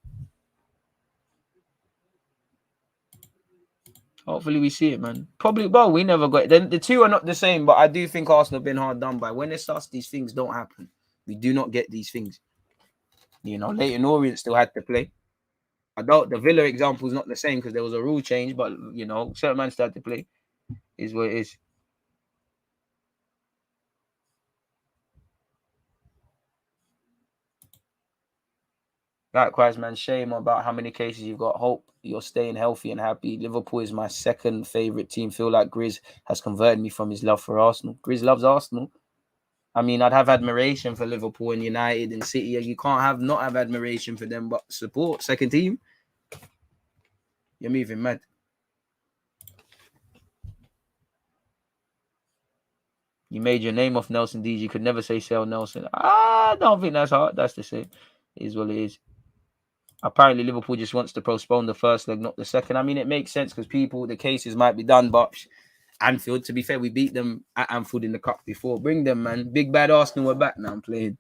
Hopefully we see it, man. Probably, well, we never got it. The two are not the same, but I do think Arsenal have been hard done by. When it starts, these things don't happen. We do not get these things. You know, Leighton Orient still had to play. I doubt the Villa example is not the same because there was a rule change, but, you know, certain man still had to play. Is what it is. Likewise, man, shame about how many cases you've got. Hope you're staying healthy and happy. Liverpool is my second favourite team. Feel like Grizz has converted me from his love for Arsenal. Grizz loves Arsenal. I mean, I'd have admiration for Liverpool and United and City. You can't not have admiration for them, but support second team. You're moving mad. You made your name off Nelson Dees. You could never say sell Nelson. I don't think that's hard. That's the same. It is what it is. Apparently, Liverpool just wants to postpone the first leg, not the second. I mean, it makes sense because the cases might be done, but Anfield, to be fair, we beat them at Anfield in the cup before. Bring them, man. Big bad Arsenal are back now. I'm playing.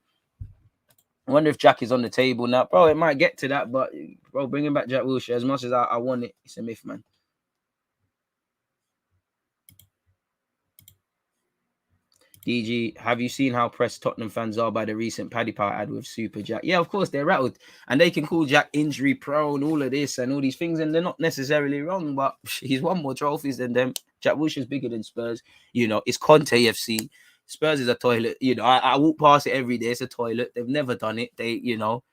I wonder if Jack is on the table now. Bro, it might get to that, but bro, bringing back Jack Wilshere, as much as I want it, it's a myth, man. DG, have you seen how pressed Tottenham fans are by the recent Paddy Power ad with Super Jack? Yeah, of course, they're rattled. And they can call Jack injury prone, all of this and all these things, and they're not necessarily wrong, but he's won more trophies than them. Jack Wilshere's bigger than Spurs. You know, it's Conte FC. Spurs is a toilet. You know, I walk past it every day. It's a toilet. They've never done it. They, you know,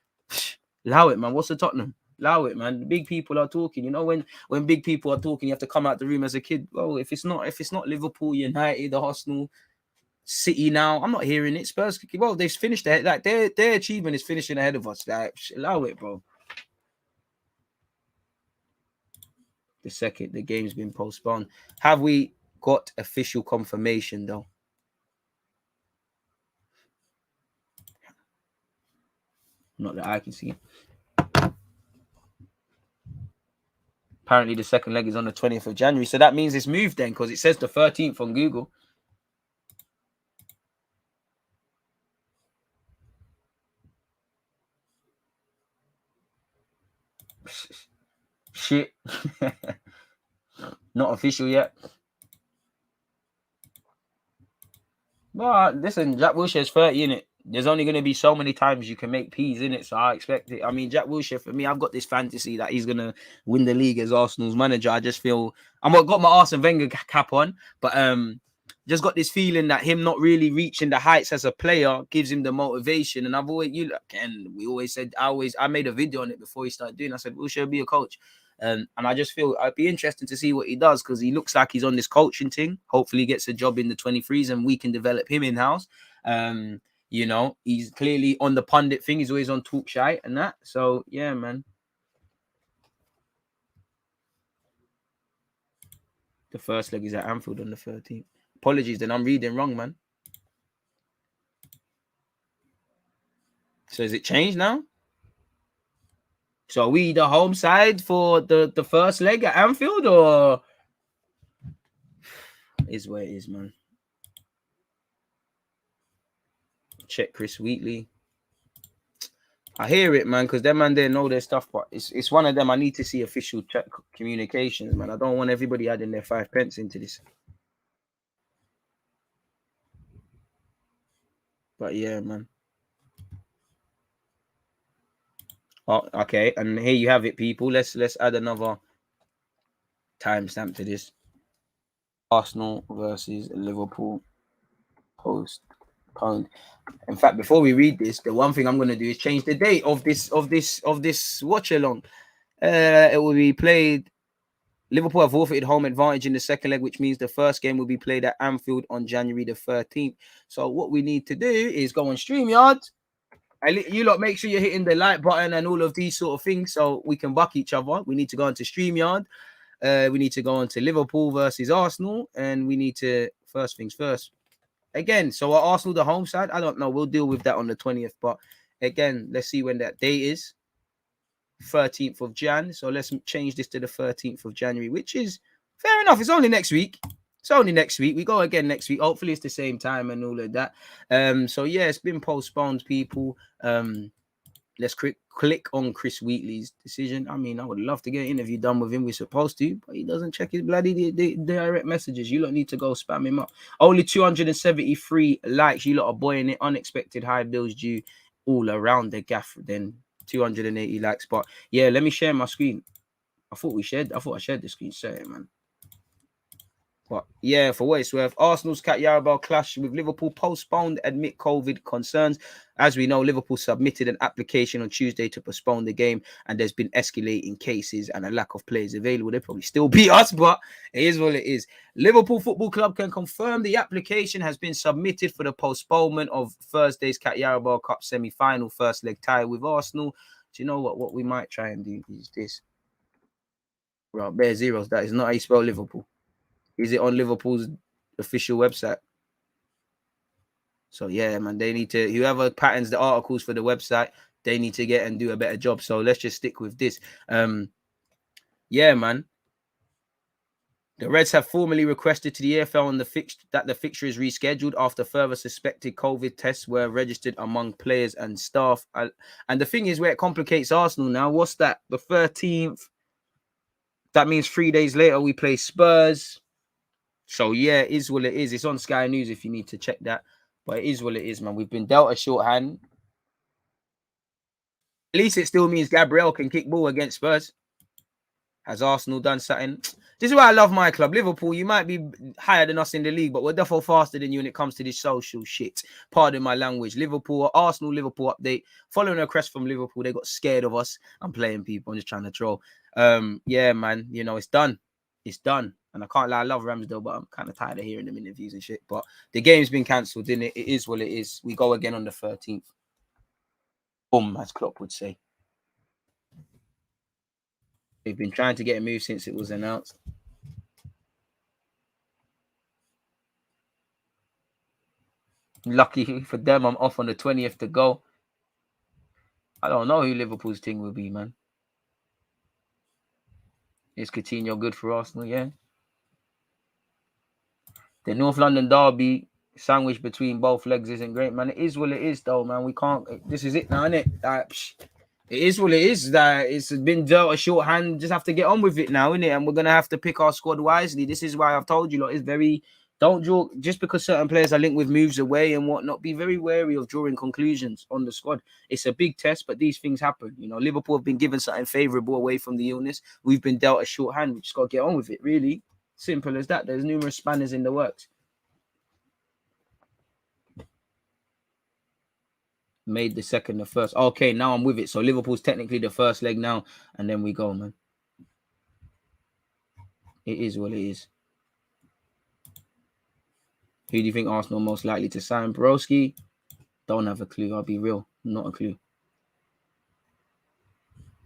allow it, man. What's the Tottenham? Allow it, man. The big people are talking. You know, when big people are talking, you have to come out the room as a kid. Well, if it's not Liverpool, United, Arsenal, City now, I'm not hearing it. Spurs, well, they've finished ahead. Like their achievement is finishing ahead of us. Like, allow it, bro. The game's been postponed. Have we got official confirmation though? Not that I can see. Apparently, the second leg is on the 20th of January. So that means it's moved then, because it says the 13th on Google. Shit. Not official yet. But listen, Jack Wilshere's 30, innit? There's only going to be so many times you can make peas in it, so I expect it. I mean, Jack Wilshere, for me, I've got this fantasy that he's going to win the league as Arsenal's manager. I just feel I've got my Arsene Wenger cap on, but just got this feeling that him not really reaching the heights as a player gives him the motivation. And I made a video on it before he started doing. I said, Wilshere, be a coach. And I just feel it'd be interesting to see what he does, because he looks like he's on this coaching thing. Hopefully he gets a job in the 23s and we can develop him in-house. You know, he's clearly on the pundit thing. He's always on talk shite and that. So, yeah, man. The first leg is at Anfield on the 13th. Apologies, then I'm reading wrong, man. So is it changed now? So are we the home side for the first leg at Anfield, or is where it is, man? Check Chris Wheatley. I hear it, man, because them man there know their stuff, but it's one of them. I need to see official check communications, man. I don't want everybody adding their 5 pence into this. But yeah, man. Oh, okay, and here you have it, people. Let's add another timestamp to this. Arsenal versus Liverpool postponed. In fact, before we read this, the one thing I'm going to do is change the date of this watch along. It will be played. Liverpool have forfeited home advantage in the second leg, which means the first game will be played at Anfield on January the 13th. So what we need to do is go on StreamYard. You lot make sure you're hitting the like button and all of these sort of things so we can buck each other. We need to go into StreamYard. We need to go on to Liverpool versus Arsenal. And we need to, first things first. Again, so are Arsenal the home side? I don't know. We'll deal with that on the 20th. But again, let's see when that date is. 13th of Jan. So let's change this to the 13th of January, which is fair enough. It's only next week. It's only next week. We go again next week. Hopefully it's the same time and all of that. So yeah, it's been postponed, people. Let's click on Chris Wheatley's decision. I mean, I would love to get an interview done with him. We're supposed to, but he doesn't check his bloody direct messages. You lot need to go spam him up. Only 273 likes. You lot are boying it. Unexpected high bills due all around the gaff. Then 280 likes. But yeah, let me share my screen. I thought I shared the screen. Sorry, man. But yeah, for what it's worth, Arsenal's Nketiah clash with Liverpool postponed amid COVID concerns. As we know, Liverpool submitted an application on Tuesday to postpone the game, and there's been escalating cases and a lack of players available. They probably still beat us, but it is what it is. Liverpool Football Club can confirm the application has been submitted for the postponement of Thursday's Nketiah Cup semi-final first leg tie with Arsenal. Do you know what? What we might try and do is this. Right, bare zeros. That is not how you spell Liverpool. Is it on Liverpool's official website? So yeah, man, they need to, whoever patterns the articles for the website, they need to get and do a better job. So let's just stick with this. Yeah, man. The Reds have formally requested to the EFL on that the fixture is rescheduled after further suspected COVID tests were registered among players and staff. And the thing is, where it complicates Arsenal now, what's that? The 13th. That means 3 days later we play Spurs. So yeah, it is what it is. It's on Sky News if you need to check that. But it is what it is, man. We've been dealt a shorthand. At least it still means Gabriel can kick ball against Spurs. Has Arsenal done something? This is why I love my club. Liverpool, you might be higher than us in the league, but we're definitely faster than you when it comes to this social shit. Pardon my language. Arsenal, Liverpool update. Following a request from Liverpool, they got scared of us. I'm playing people. I'm just trying to troll. Yeah, man. You know, it's done. It's done. And I can't lie, I love Ramsdale, but I'm kind of tired of hearing them interviews and shit. But the game's been cancelled, didn't it? It is what it is. We go again on the 13th. Boom, as Klopp would say. They've been trying to get a move since it was announced. Lucky for them, I'm off on the 20th to go. I don't know who Liverpool's team will be, man. Is Coutinho good for Arsenal? Yeah. The North London derby sandwiched between both legs isn't great, man. It is what it is, though, man. We can't. This is it now, isn't it? It is what it is. That it's been dealt a shorthand. Just have to get on with it now, innit? And we're gonna have to pick our squad wisely. This is why I've told you, lot, it's very. Don't draw just because certain players are linked with moves away and whatnot. Be very wary of drawing conclusions on the squad. It's a big test, but these things happen. You know, Liverpool have been given something favourable away from the illness. We've been dealt a shorthand. We just got to get on with it. Really simple as that. There's numerous spanners in the works. Made the second the first. Okay, now I'm with it. So Liverpool's technically the first leg now, and then we go, man. It is what it is. Who do you think Arsenal most likely to sign? Broski? Don't have a clue. I'll be real. Not a clue.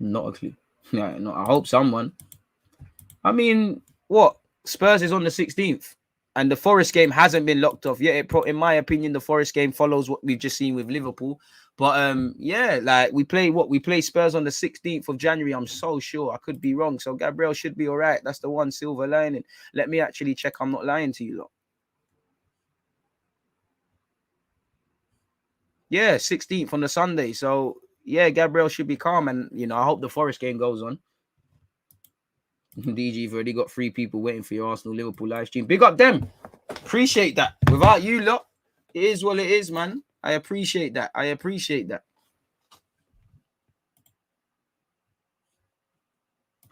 Not a clue. Yeah, no, I hope someone. I mean, what? Spurs is on the 16th. And the Forest game hasn't been locked off yet. In my opinion, the Forest game follows what we've just seen with Liverpool. But yeah, like we play Spurs on the 16th of January. I'm so sure. I could be wrong. So Gabriel should be all right. That's the one silver lining. Let me actually check. I'm not lying to you lot. Yeah, 16th on the Sunday. So yeah, Gabriel should be calm. And you know, I hope the Forest game goes on. DG, you've already got 3 people waiting for your Arsenal Liverpool live stream. Big up them. Appreciate that. Without you lot, it is what it is, man. I appreciate that. I appreciate that.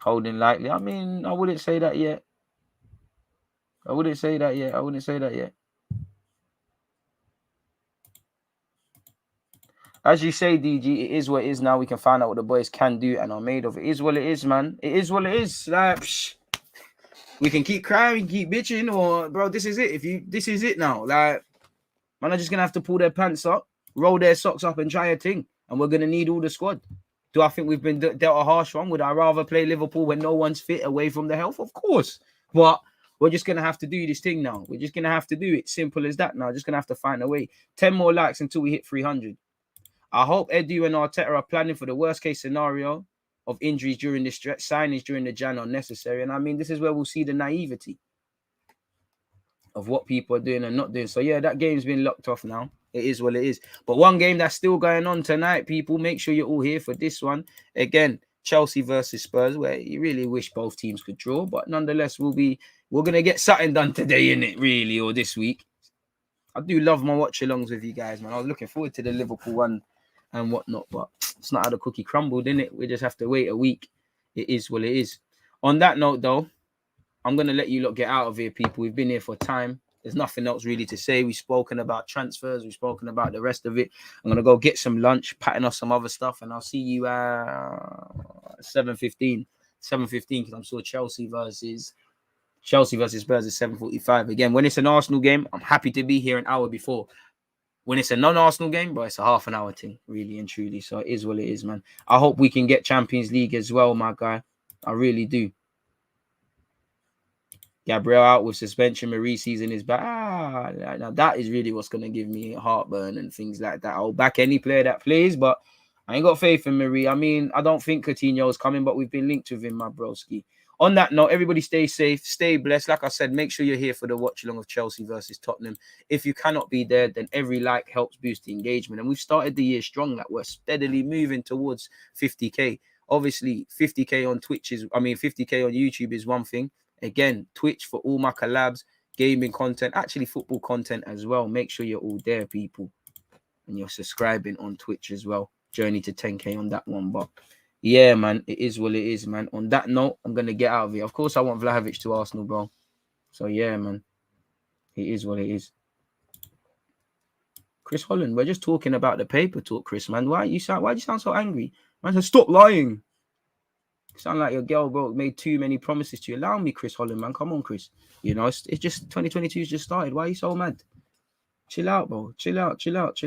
Holding lightly. I mean, I wouldn't say that yet. I wouldn't say that yet. I wouldn't say that yet. As you say, DG, it is what it is now. We can find out what the boys can do and are made of. It is what it is, man. It is what it is. Like, we can keep crying, we can keep bitching, or bro, this is it. This is it now. Like, man are just gonna have to pull their pants up, roll their socks up, and try a thing. And we're gonna need all the squad. Do I think we've been dealt a harsh one? Would I rather play Liverpool when no one's fit away from the health? Of course. But we're just going to have to do this thing now. We're just going to have to do it. Simple as that now. Just going to have to find a way. 10 more likes until we hit 300. I hope Edu and Arteta are planning for the worst case scenario of injuries during this stretch. Signings during the Jan are necessary. And I mean, this is where we'll see the naivety of what people are doing and not doing. So yeah, that game's been locked off now. It is what it is. But one game that's still going on tonight, people, make sure you're all here for this one. Again, Chelsea versus Spurs, where you really wish both teams could draw. But nonetheless, we're going to get something done today, innit, really, or this week. I do love my watch-alongs with you guys, man. I was looking forward to the Liverpool one and whatnot, but it's not how the cookie crumbled, innit? We just have to wait a week. It is what it is. On that note, though, I'm going to let you lot get out of here, people. We've been here for time. There's nothing else really to say. We've spoken about transfers. We've spoken about the rest of it. I'm going to go get some lunch, patting off some other stuff, and I'll see you at 7:15. 7:15, because I'm sure Chelsea versus Spurs is 7:45. Again, when it's an Arsenal game, I'm happy to be here an hour before. When it's a non-Arsenal game, but it's a half an hour thing, really and truly. So it is what it is, man. I hope we can get Champions League as well, my guy. I really do. Gabriel out with suspension. Marie season is back. Now that is really what's going to give me heartburn and things like that. I'll back any player that plays, but I ain't got faith in Marie. I mean, I don't think Coutinho is coming, but we've been linked with him, my broski. On that note, everybody stay safe, stay blessed. Like I said, make sure you're here for the watch along of Chelsea versus Tottenham. If you cannot be there, then every like helps boost the engagement. And we've started the year strong. Like we're steadily moving towards 50k. Obviously, 50k on 50k on YouTube is one thing. Again, Twitch for all my collabs, gaming content, actually football content as well. Make sure you're all there, people. And you're subscribing on Twitch as well. Journey to 10k on that one. But yeah, man, it is what it is, man. On that note, I'm going to get out of here. Of course, I want Vlahovic to Arsenal, bro. So yeah, man. It is what it is. Chris Holland, we're just talking about the paper talk, Chris, man. Why do you sound so angry? Man said, stop lying. Sound like your girl, bro, made too many promises to you. Allow me, Chris Holland, man. Come on, Chris. You know, it's just 2022's just started. Why are you so mad? Chill out, bro. Chill out. Chill out,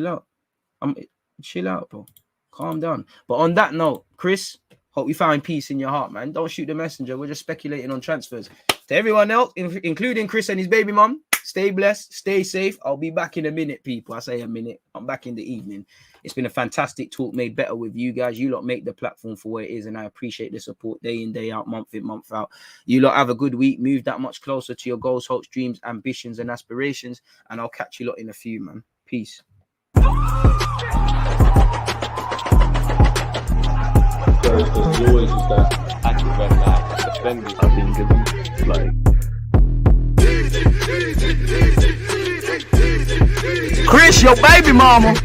bro. Calm down. But on that note, Chris, hope you find peace in your heart, man. Don't shoot the messenger. We're just speculating on transfers. To everyone else, including Chris and his baby mum, stay blessed, stay safe. I'll be back in a minute, people. I say a minute. I'm back in the evening. It's been a fantastic talk made better with you guys. You lot make the platform for where it is, and I appreciate the support day in, day out, month in, month out. You lot have a good week. Move that much closer to your goals, hopes, dreams, ambitions, and aspirations. And I'll catch you lot in a few, man. Peace. Always is that active red flag defenders have been given like Chris, your baby mama.